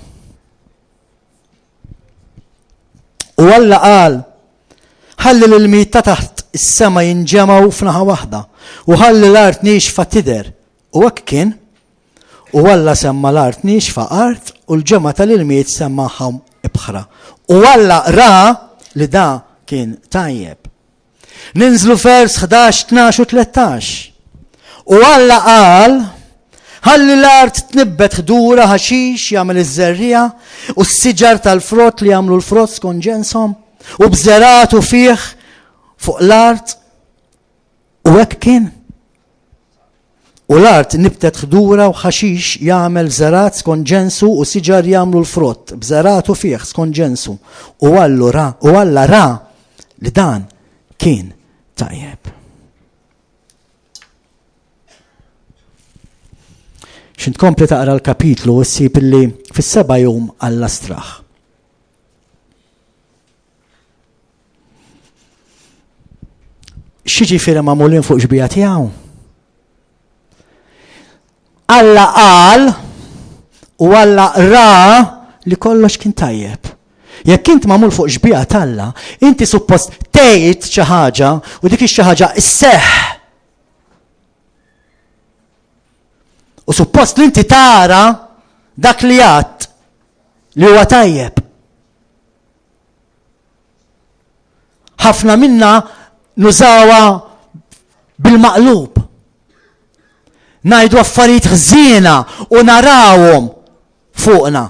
U Alla qal ħalli l-ilmijiet ta' taħt is-sema jinġemgħu f'naħa waħda u ħalli l-art nixfa tidher. U hekk kien. U Alla semma l-art nixfa art u l-ġemma tal-ilmijiet semmaħhom ibħra. U Alla ra li da kien tajjeb. Ninżlu vers 11, 12 u 13. U Alla qal ħalli l-art tnibbet ħdura ħaxix jagħmel iż-żerrija u s-siġar tal-frott li jagħmlu l-frott skont ġenshom u bżeratu fih fuq l-art. U hekk kien. U l-art nibtet ħdura u ħaxix jagħmel żerat skont ġensu u siġar jagħmlu l-frott bżeratu fih skont ġensu. U Alla ra li dan kien tajjeb. X'int kompli taqra l-kapitlu u ssib illi fis-seba' jum Alla straħ. X'jiġifieri magħmulin fuq ġbija tiegħu? Alla qal u Alla ra li kollox kien tajjeb. Jekk int magħmul fuq ġbija t'Alla, inti suppost tgħid xi ħaġa u dik xi ħaġa isseħħ. U suppost li inti tara dak li għadt li huwa tajjeb. Ħafna minna nużawha bil-maqlub. Ngħidu affarijiet ħżiena u narawhom fuqna.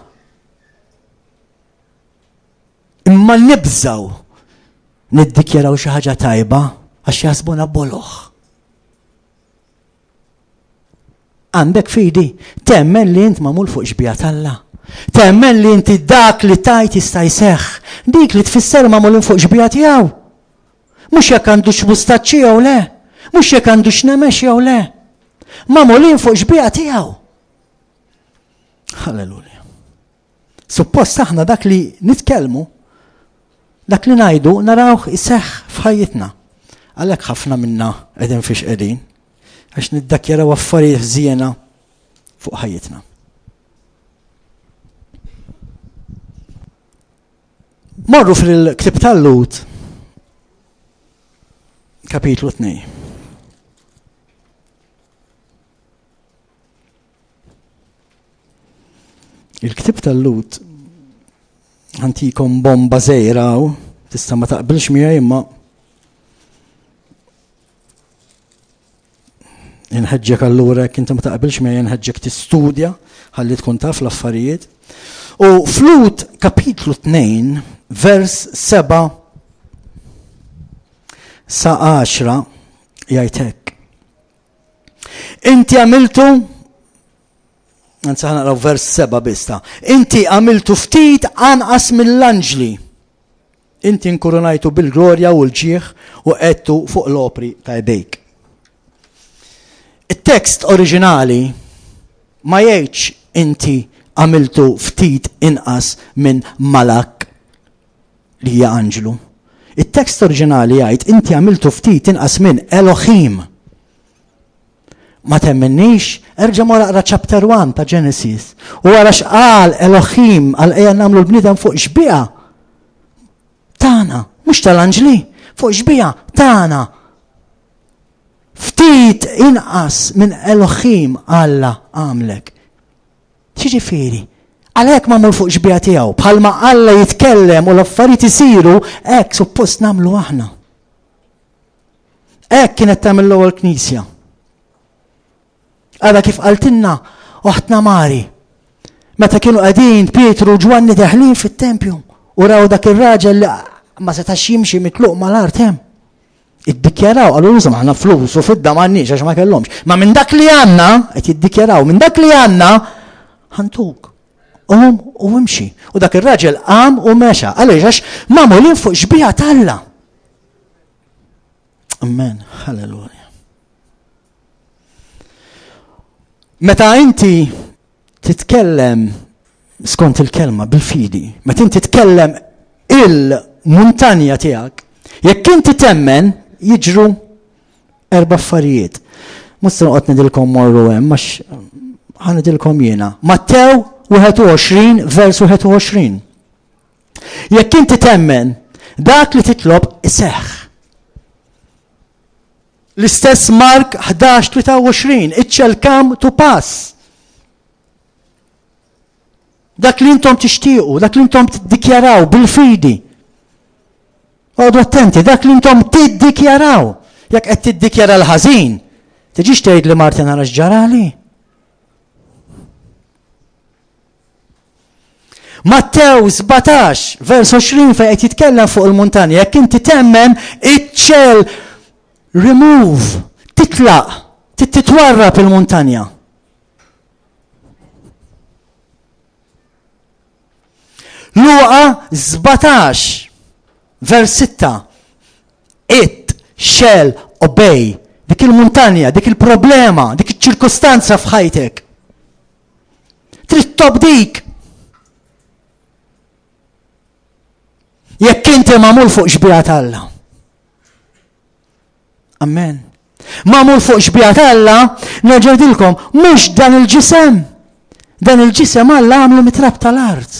Imma nibżaw niddikjaraw xi ħaġa tajba għax jaħsbuna boloħ. Għandek fidi, temmen li int magħmul fuq ġbija t'Alla. Temmen li inti dak li tajt jista' jseħħ, dik li tfisser magħmulin fuq ġbija tiegħu. Mhux jekk għandux mustaċċi jew le, mhux jekk għandux nemex jew le. Magħmulin fuq ġbija tiegħu. Halleluja. Suppost aħna dak li nitkellmu, dak li ngħidu narawh iseħħ f'ħajjitna. Għalhekk ħafna minna qegħdin fiex qegħdin għax niddakjaraw affarijiet ħżiena fuq ħajjitna. Morru fil-Ktib tal-Lut, kapitlu 2. Il-Ktib tal-Lut ħantikom bomba żgħira tista' ma taqbilx miegħi imma inħeġġek allura jekk inti ma taqbilx miegħi inħeġġek tistudja ħalli tkun taf l-affarijiet. U f'Lut kapitlu 2 vers 7 sa 10 jgħid hekk. Inti għamiltu anzi ħanaqraw vers 7 bista. Inti għamiltu ftit anqas mill-anġli. Inti nkurunajtu bil-glorja u l-ġieħ u qedtu fuq l-opri ta' jdejk. it-tekst oriġinali ma jgħidx inti għamiltu ftit inqas minn malak li hija anġlu. it-tekst oriġinali jgħid inti għamiltu ftit inqas minn Elohim. Ma temminniex, erġa' ma naqra chapter 1 ta' Genesis. U wara x'qal Elohim għal ejja nagħmlu l-bniedem fuq xbieqa tagħna, mhux tal-anġli, fuq xbieqa tagħna. Ftit inqas minn Elohim Alla għamlek. Xiġifieri? Għalhekk magħmul fuq xbieqa tiegħu, bħalma Alla jitkellem u l-affarijiet isiru hekk suppost nagħmlu aħna. Hekk kienet tagħmel l-ewwel Knisja. Għada kif qaltilna oħtna Mari, meta kienu qegħdin Pietru u Ġwanni deħlin fit-tempju u raw dak ir-raġel li ma setax jimxi mitluq mal-art hemm. Iddikjaraw, qalu luża aħna flus u fidda m'għandniex għax ma kellhomx. Ma minn dak li għandna qed jiddikjaraw, minn dak li għandna ħantuk. U imxi. U dak ir-raġel qam u mexa. Għaliex għax magħmulin fuq xbieqa tal-Alla. Amen. Halleluja. Meta inti titkellem skont il-kelma bil-fidi, meta inti titkellem il-muntanja tiegħek, jekk inti temmen jiġru 4 affarijiet. Mhux se noqgħod nidilkom morru hemm għax ħanidilkom jiena. Mattew 21 vers 21. Jekk inti temmen dak li titlob iseħħ. L-istess Mark 11:23, it shall come to pass. Dak li intom tixtiequ, dak li intom tiddikjaraw bil-fidi. Għodu attenti, dak li intom tiddikjaraw. Jekk qed tiddikjara l-ħażin, tiġix tgħid li Martin ara x'ġarali. Mattew 17 vers 20 fejn qed jitkellem fuq il-muntanja, jekk inti temmen it shall remove, titlaq, titwarrab il-muntanja. Luqa 17, vers 6. It shall obey. Dik il-muntanja, dik il-problema, dik il-ċirkostanza f'ħajtek. Trid tobdik. Jekk inti magħmul fuq xbieqa tal-Alla. Amen. Magħmul fuq xbieqa tal-Alla, neġgħidilkom, mhux dan il-ġisem. Dan il-ġisem Alla għamlu mitrab tal-art.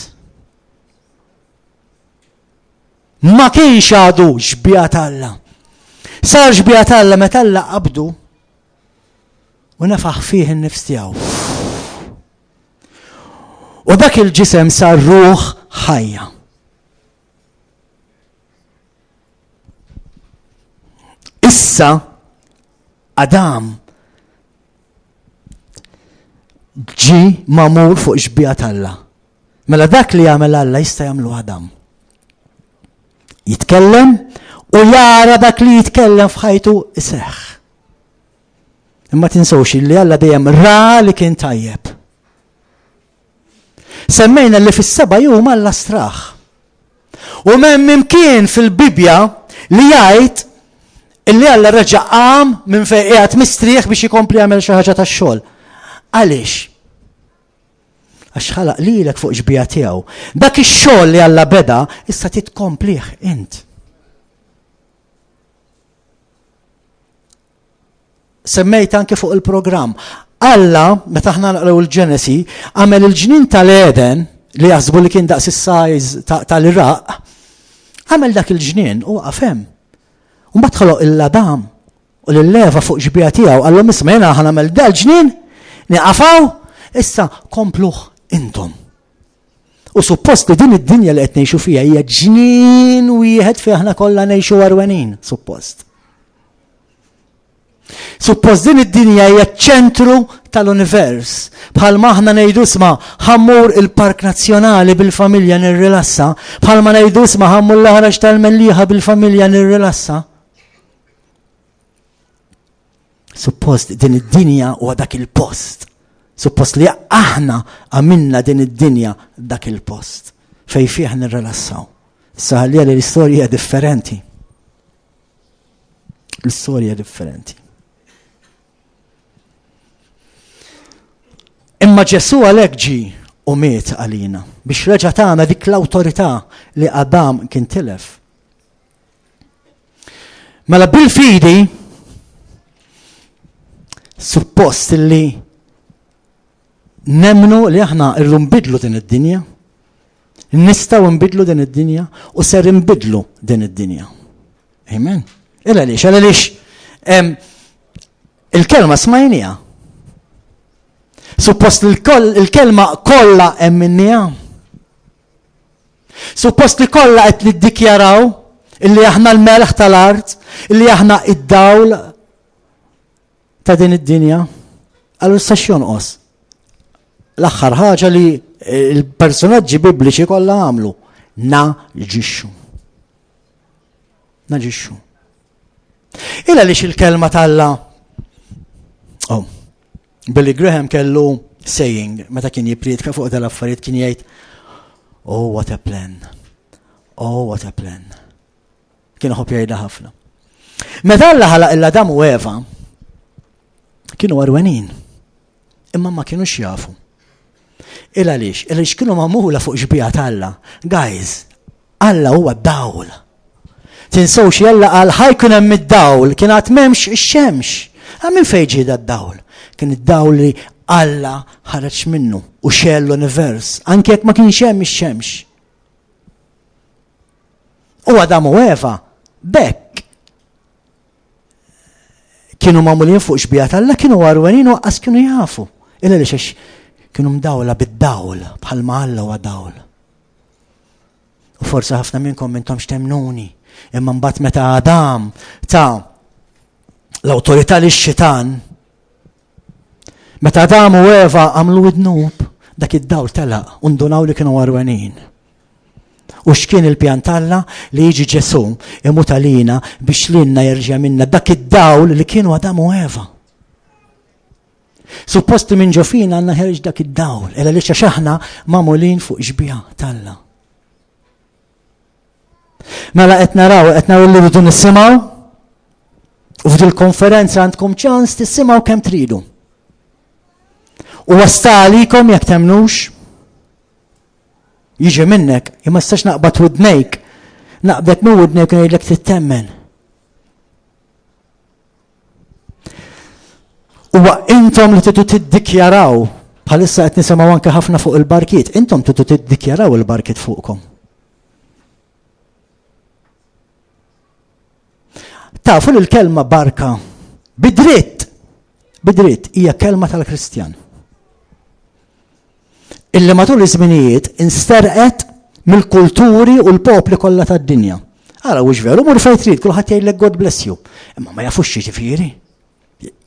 Ma kienx għadu xbieqa tal-Alla. Sar xbieqa tal-Alla meta Alla qabdu u nefaħ fih in-nifs tiegħu. U dak il-ġisem sar ruħ ħajja. Issa Adam ġi magħmul fuq xbieqa tal-Alla. Mela dak li jagħmel Alla jista' jagħmlu Adam. Jitkellem u jara dak li jitkellem f'ħajtu iseħħ. Imma tinsewx li Alla dejjem ra li kien tajjeb. Semmejna li fis-seba' jum Alla straħ. U m'hemm imkien fil-Bibja li jgħid illi Alla reġa' qam minn fejn qiegħed mistrieħ biex ikompli jagħmel xi ħaġa tax-xogħol. Għaliex? Għax ħalaq lilek fuq xbieqa tiegħu. Dak ix-xogħol li Alla beda issa titkomplih int. Semmejt anke fuq il-programm. Alla, meta aħna naqraw il-Ġenesi, għamel il-ġnien tal-Eden li jaħsbu li kien daqs is-sajż tal-Iraq, għamel dak il-ġnien u għafem. U mbagħad ħoloq il-Adam u l-leva fuq xbieqa tiegħu għallhom isma' jiena ħanamel dal-ġnien niqafaw issa kompluh intom. U suppost li din id-dinja li qed ngħixu fiha hija ġnien wieħed fi aħna kollha ngħixu warwenin, suppost. Suppost din id-dinja hija ċ-ċentru tal-univers. Bħalma aħna ngħidu isma' ħammur il-Park Nazzjonali bil-familja nirrilassa, bħalma ngħidu isma' ħammur l-aħraġ tal-Mellieħa bil-familja nirrilassa. Suppost din id-dinja huwa dak il-post. Suppost li aħna għamilna din id-dinja dak il-post fej fih nirrelassaw. Issa ħallija li l-istorja differenti. L-istorja differenti. Imma Ġesu għalhekk ġi u miet għalina biex reġa' tagħna dik l-awtorità li Adam kien tilef. Mela bil-fidi suppost li nemnu li aħna rridu nbidlu din id-dinja, nistgħu nbidlu din id-dinja u ser nbidlu din id-dinja. Amen. Għaliex il-kelma smajnija. Suppost il-kelma kollha hemm minnija. Suppost li kollha qed niddikjaraw illi aħna l-melħ tal-art, illi aħna id-dawl ta' din id-dinja. Allura sa x'jonqos? L-aħħar ħaġa li l-personaġġi bibliċi kollha għamlu naġixxu. Illa lix il-kelma talla. Billy Graham kellu saying meta kien jipriedka fuq dal-affarijiet kien jgħid oh what a plan. Oh what a plan. Kien ħobb jgħidha ħafna. Meta Alla ħalaq il-Adam u Eva kienu għarwenin imma ma kienux jafu. Illa lix kienu magħmula fuq ġbija Alla. Guys, Alla huwa d-dawl. Tinsewx Alla qal ħajkun hemm id-dawl kien għad m'hemmx ix-xemx. Minn fejn ġie d-dawl? Kien id-dawl li Alla ħareġ minnu u xell l-univers anke jekk ma kienx hemm ix-xemx. U Adam u Eva bekk kienu magħmulin fuq ġbija Alla kienu għarwenin u waqqas kienu jafu. Illa li xex kienu mdawla bid-dawl bħalma Alla huwa dawl. U forsi ħafna minnkom intom x'temnuni imma mbagħad meta Adam ta' l-awtorità lix-xitan meta Adam u Eva għamlu id-nub dak id-dawl telaq u ndunaw li kienu għarwenin. U x'kien il-pjan Alla li jiġi Ġesu imut għalina biex lilna jerġa' minna dak id-dawl li kienu Adam u Eva. Supposti minn ġofina għandna ħerġ dak id-dawl, illa li aħna magħmulin fuq ġbija Alla. Mela qed naraw li rridu nissimgħu u f'dil konferenza għandkom ċans tissimgħu kemm tridu. U wastalikom jekk temnux jiġi minnek, imma stax naqbad widnejk, naqbet minn widnejk u ngħidlek tittemmen. Huwa intom li tidu tiddikjaraw, bħalissa qed nisimgħu anke ħafna fuq il-barkiet, intom tidu tiddikjaraw il-barkiet fuqkom. Tafu li l-kelma barka bidritt hija kelma tal-Kristjan. Illi matul iż-żminijiet insterqet mill-kulturi u l-popli kollha tad-dinja. Ara mhux veru mur fejn trid kulħadd jgħidlek God bless you. Imma ma jafux ġifieri.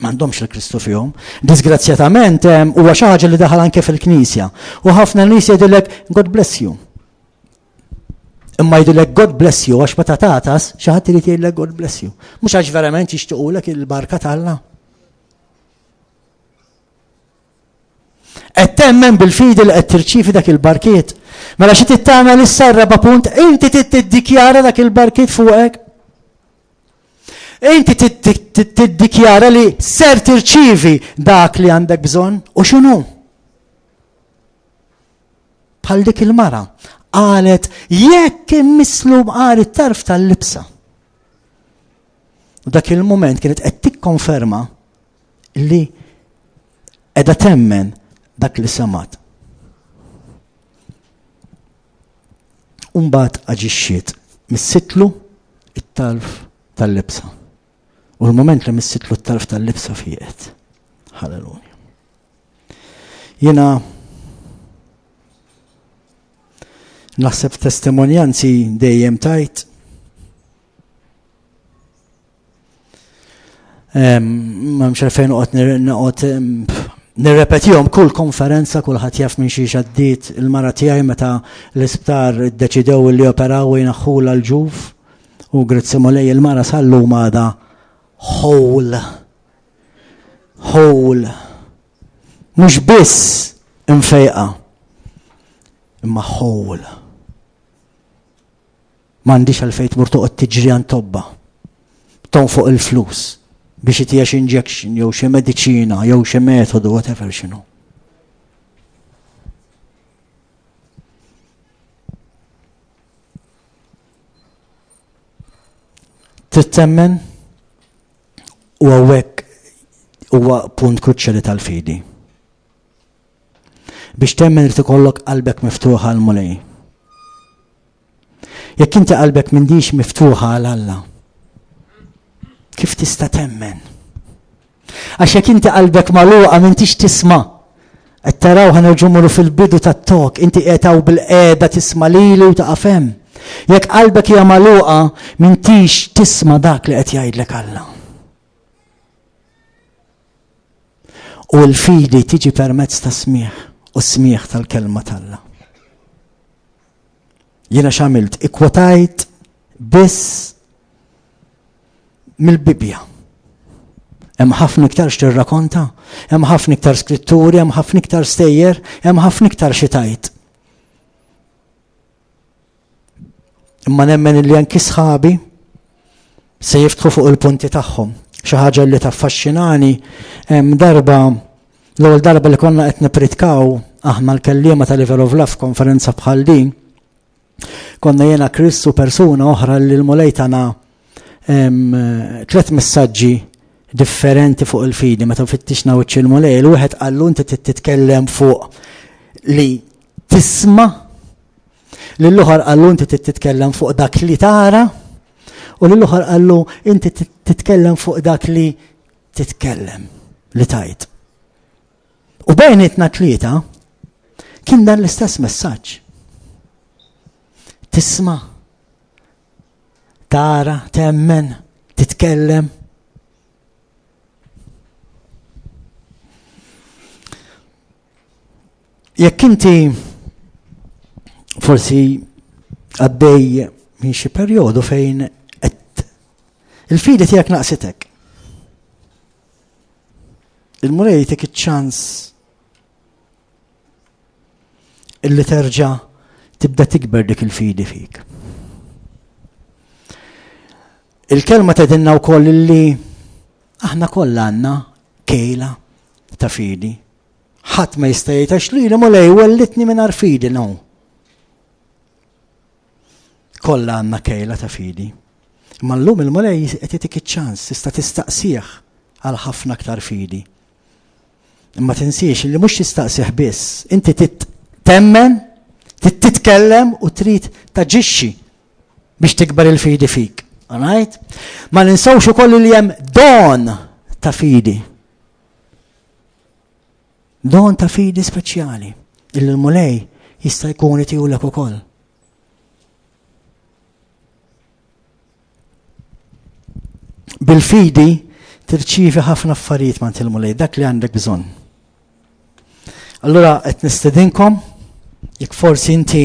M'għandhomx il-Kristu fihom. Disgrazzjatament huwa xi ħaġa li daħal anke fil-Knisja. U ħafna nies jgħidulek God bless you. Imma jgħidulek God bless you għax meta tatas xi ħadd irid jgħidlek God bless you. Mhux għax verament jixtiequlek il-barka tal-Alla. Qed temmen bil-fidi li qed tirċievi dak il-barkiet. Mela xi tittamel issa r-raba' punt, inti tiddikjara dak il-barkiet fuqek. Inti tiddikjara li ser tirċievi dak li għandek bżonn u x'inhu? Bħal dik il-mara qalet jekk immislu mqar it-tarf tal-libsa. U dak il-mument kienet qed tikkonferma li qiegħda temmen dak li samat. Umbagħad aġixxiet missitlu it-tarf tal-libsa. U l-moment li missitlu t-tarf tal-libsa fieqet. Halleluja. Jiena naħseb testimonjanzi dejjem tajt. M'hemmx għalfejn noqgħod nirrepetihom kull konferenza kulħadd jaf minn xi xaddiet il-mara tiegħi meta l-isptar iddeċidew li operaw jnaħħula l-ġuf u grazzi lej il-mara sallu mada whole mhux biss infejqa imma whole. M'għandix għalfejn tmur toqgħod tiġri għand tobba tonfoq il-flus biex itiex injection jew xi mediċina jew xi metodu whatever x'inhu. Tittemmen u għawek huwa punt kruċjali tal-fidi. Biex temmen irid ikollok qalbek miftuħa għal mulej. Jekk inti qalbek m'indix miftuħa għal Alla, kif tista' temmen? Għax jekk inti qalbek magħluqa m'intix tisma'. Qed taraw ħanerġu fil-bidu tat-tok, inti qiegħed bil-qiegħda tisma' lili u taqaf hemm. Jekk qalbek hija magħluqa m'intix tisma' dak li qed jgħidlek Alla. U l-fidi tiġi permezz ta' smieħ u smieħ tal-kelma tal-Alla. Jiena x'għamilt ikkwotajt biss mill-Bibja. Hemm ħafna iktar x'tirrakkonta, hemm ħafna iktar skritturi, hemm ħafna iktar stejjer, hemm ħafna iktar xi tajt. Imma nemmen li anki sħabi se jiftħu fuq il-punti tagħhom. Xi ħaġa li taffaxxinani hemm l-ewwel darba li konna qed nipritkaw aħna l-kelliema ta' Level of Love konferenza bħal din, konna jiena Krissu persuna oħra li l-mulej tagħna 3 messaġġi differenti fuq il-fidi meta fittixna wiċċ il-mulej. Il-wieħed qallu inti titkellem fuq li tisma', lill-oħar qallu inti titkellem fuq dak li tara, u lill-oħar qallu inti titkellem fuq dak li titkellem li tajt. U bejnietna 3 kien dan l-istess messaġġ. Tisma', tara, temmen, titkellem. Jekk inti forsi għaddej minn xi perjodu fejn il-fidi tiegħek naqsitek. Il-mulej jtik iċ-ċans illi terġa' tibda tikber dik il-fidi fik. Il-kelma tgħidilna wkoll illi aħna kollha għandna kejla ta' fidi. Ħadd ma jista' jgħid għax lili mulej wellitni mingħajr fidi no. Kollha għandna kejla ta' fidi. Imma llum il-mulej qed jagħtik iċ-ċans tista' tistaqsih għal ħafna aktar fidi. Imma tinsiex li mhux tistaqsih biss, inti temmen, titkellem u trid taġixxi biex tikber il-fidi fik. Alright? Ma ninsawx ukoll li hemm don ta' fidi. Don ta' fidi speċjali illi l-mulej jista' jkun itihulek ukoll. Bil-fidi tirċievi ħafna affarijiet mant il-mulej, dak li għandek bżonn. Allura qed nistedinkom jekk forsi inti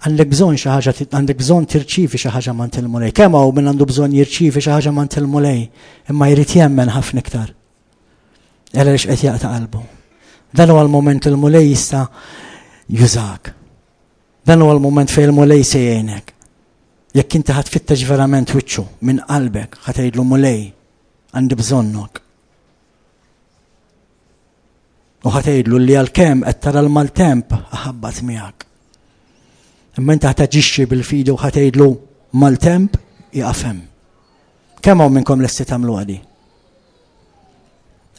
għandek bżonn xi ħaġa, għandek bżonn tirċievi xi ħaġa mant il-mulej. Kemm hawn min għandu bżonn jirċievi xi ħaġa mant il-mulej, imma jrid jemmen ħafna iktar. Għaliex qed jaqta' qalbu. Dan huwa l-moment li l-mulej jista' jużak. Dan huwa l-moment fejn il-mulej se jgħinek. Jekk inti ħatfittex verament wiċċu minn qalbek ħad tgħidlu mulej għandi bżonnok. U ħad tgħidlu li għalkemm qed tara l-maltemp aħabbat miegħek. Imma inti ħad taġixxi bil-fidi u ħad tgħidlu maltemp jaqaf hemm. Kemm hawn minnkom lesti tagħmlu għadi?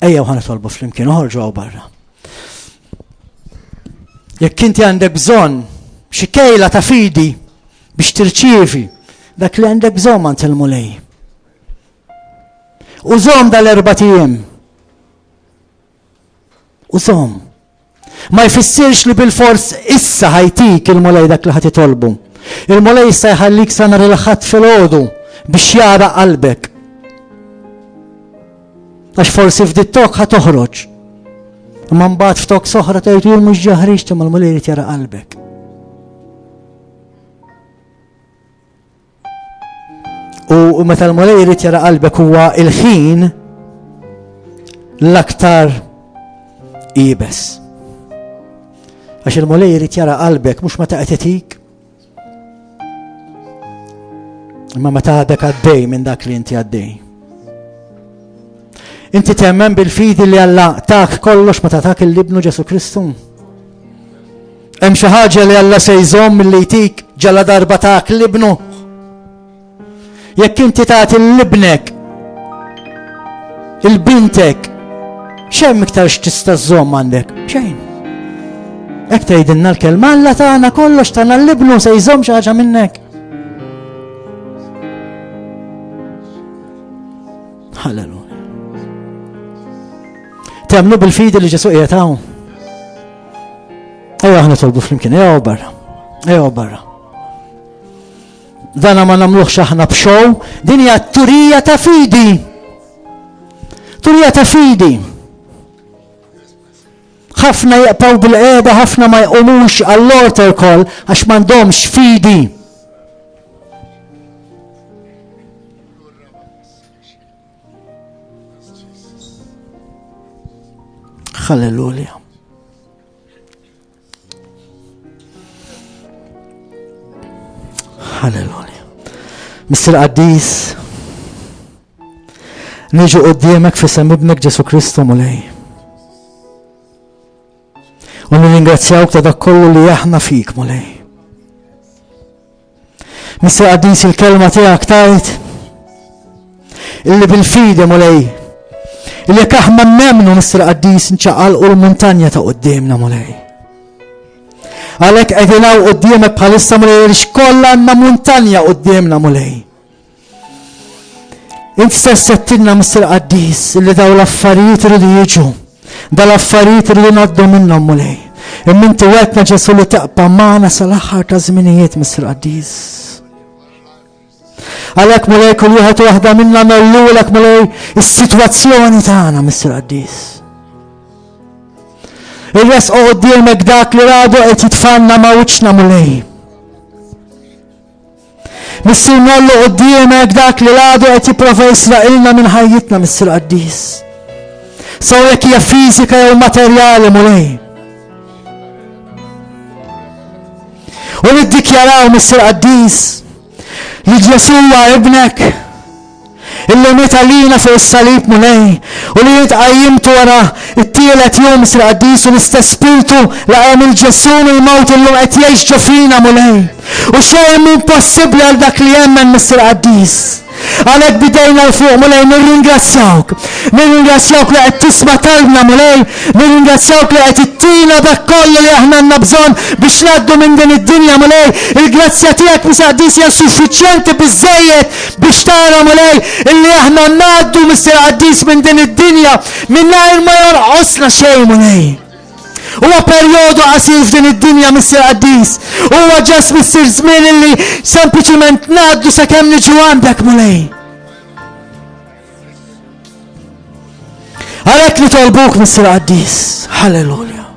Ejjew ħanitolbu flimkien uħorġu għaw barra. Jekk inti għandek bżonn xi kejla ta' fidi biex tirċievi dak li għandek bżonn mant il-mulej. Użhom dal-4 ijiem. Użhom. Ma jfissirx li bil-fors issa ħajtik il-mulej dak li ħad titolbu. Il-mulej issa jħallik sa nhar il-ħadd filgħodu biex jara qalbek. Għax forsi f'dit tok ħad toħroġ. Imma mbagħad f'tok soħra tgħid jien mhux ġaħriġ imma l-mulej irid jara qalbek. U meta l-mulej irid jara qalbek huwa il-ħin l-aktar qiebes. Għax il-mulej irid jara qalbek mhux meta qed itik. Imma meta għadek għaddej minn dak li inti għaddej. Inti temmen bil-fidi li Alla tak kollox meta tak il-libnu Ġesu Kristu. Hemm xi ħaġa li Alla se jżomm milli jtik ġala darba tak libnu. jekk inti tagħti l-ibnek il-bintek xejn iktar x'tista' żomm għandek. Xejn. Hekk tgħidilna l-kelma Alla tagħna kollox tagħna l-ibnu se jżomm xi ħaġa minnek. Halleluja. Temnu bil-fidi li Ġesu qiegħed hawn. Ejja aħna tolbu flimkien, ejja barra. Ejja barra. Dana ma nagħmluhx aħna b'xow, din hija turija ta' fidi. Turija ta' fidi. ħafna jaqpaw bil-qiegħda, ħafna ma jqumux għall-altar call għax m'għandhomx fidi. Halleluja. Halleluja. Mister Qaddis, niġu qudiemek fisem ibnek Ġesu Kristu mulej. U nirringrazzjawk ta' dak kollu li aħna fik mulej. Mister Qaddis, il-kelma tiegħek tajt illi bil-fidi mulej. Illi jekk aħna nemmnu Mister Qaddis nċaqalqu l-muntanja ta' qudiemna mulej. Għalhekk qegħdin hawn quddiemek bħalissa mulej li xkollha għandna muntanja qudiemna mulej. Inti settilna Mister Qaddis illi daw l-affarijiet iridu jiġu. Dal-affarijiet iridu ngħaddu minnhom mulej. Imma inti wetna Ġesu li taqpa' magħna sal-aħħar ta' żminijiet Mister Qaddis. Għalhekk mulej kull wieħed u waħda minna nellulek mulej is-sitwazzjoni tagħna Mister Qaddis. Il-resqu quddiemek dak li radu qed jitfanna ma' wiċċna mulej. Mister nollu quddiemek dak li radu qed jipprova jisraqilna minn ħajjitna Mister Qaddis. Saw jekk hija fiżika jew materjali mulej. U niddikjaraw Mister Qaddis li Ġesu huwa ibnek illi miet għalina fuq is-salib mulej u li jitqajjimtu wara t-tielet jum Mister Qaddis u l-istess spiritu li qam il-Ġesu il-mewt illum qed jgħixu fina mulej. U xejn impossibbli għal dak li jemmen Mister Qaddis. Għalhekk bidejna l-fuq mulej nirringrazzjawk. Nirringrazzjawk li qed tisma' talbna mulej. Nirringrazzjawk li qed ittina dak kollu li aħna għandna bżonn biex ngħaddu minn din id-dinja mulej. Il-grazzja tiegħek Mister Qaddis hija suffiċjenti biżżejjed biex tara mulej illi aħna ngħaddu Mister Qaddis minn din id-dinja mingħajr ma jorqosna xejn mulej. Huwa perjodu qasir f'din id-dinja Mister Qaddis. Huwa ġas Mister żmien illi sempliċiment ngħaddu sakemm niġu għandek mulej. Għalhekk nitolbuk Mister Qaddis. Halleluja.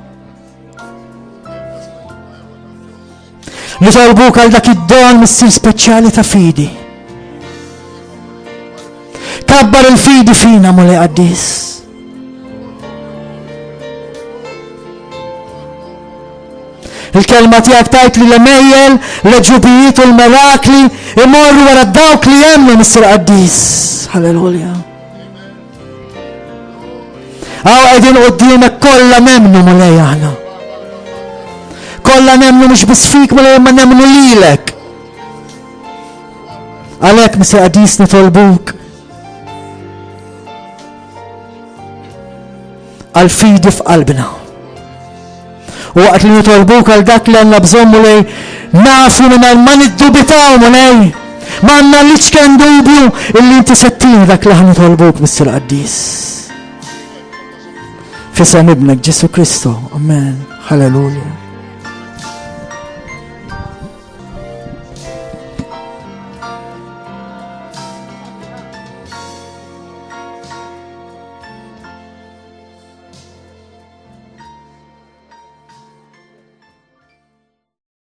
Nitolbuk għal dak id-don Mister speċjali ta' fidi. Kabbar il-fidi fina mulej Qaddis. Il-kelma tiegħek tajt li l-mejjel, l-ġubijiet u l-mirakli imorru wara dawk li jemnu Mister Qaddis. Halleluja. Għaw qegħdin quddiemek kollha nemmnu mulej aħna. Kollha nemmnu mhux biss fik mulej imma nemmnu lilek. Għalhekk Mister Qaddis nitolbuk għal fidi f'qalbna. U waqt li nitolbuk għal dak li għandna bżonn mulej nafu mingħajr ma niddubitaw mulej. Ma għandna li ċken dubju illi inti settin dak li ħanitolbuk Mister Qaddis. Fisem ibnek Ġesu Kristu. Amen. Halleluja.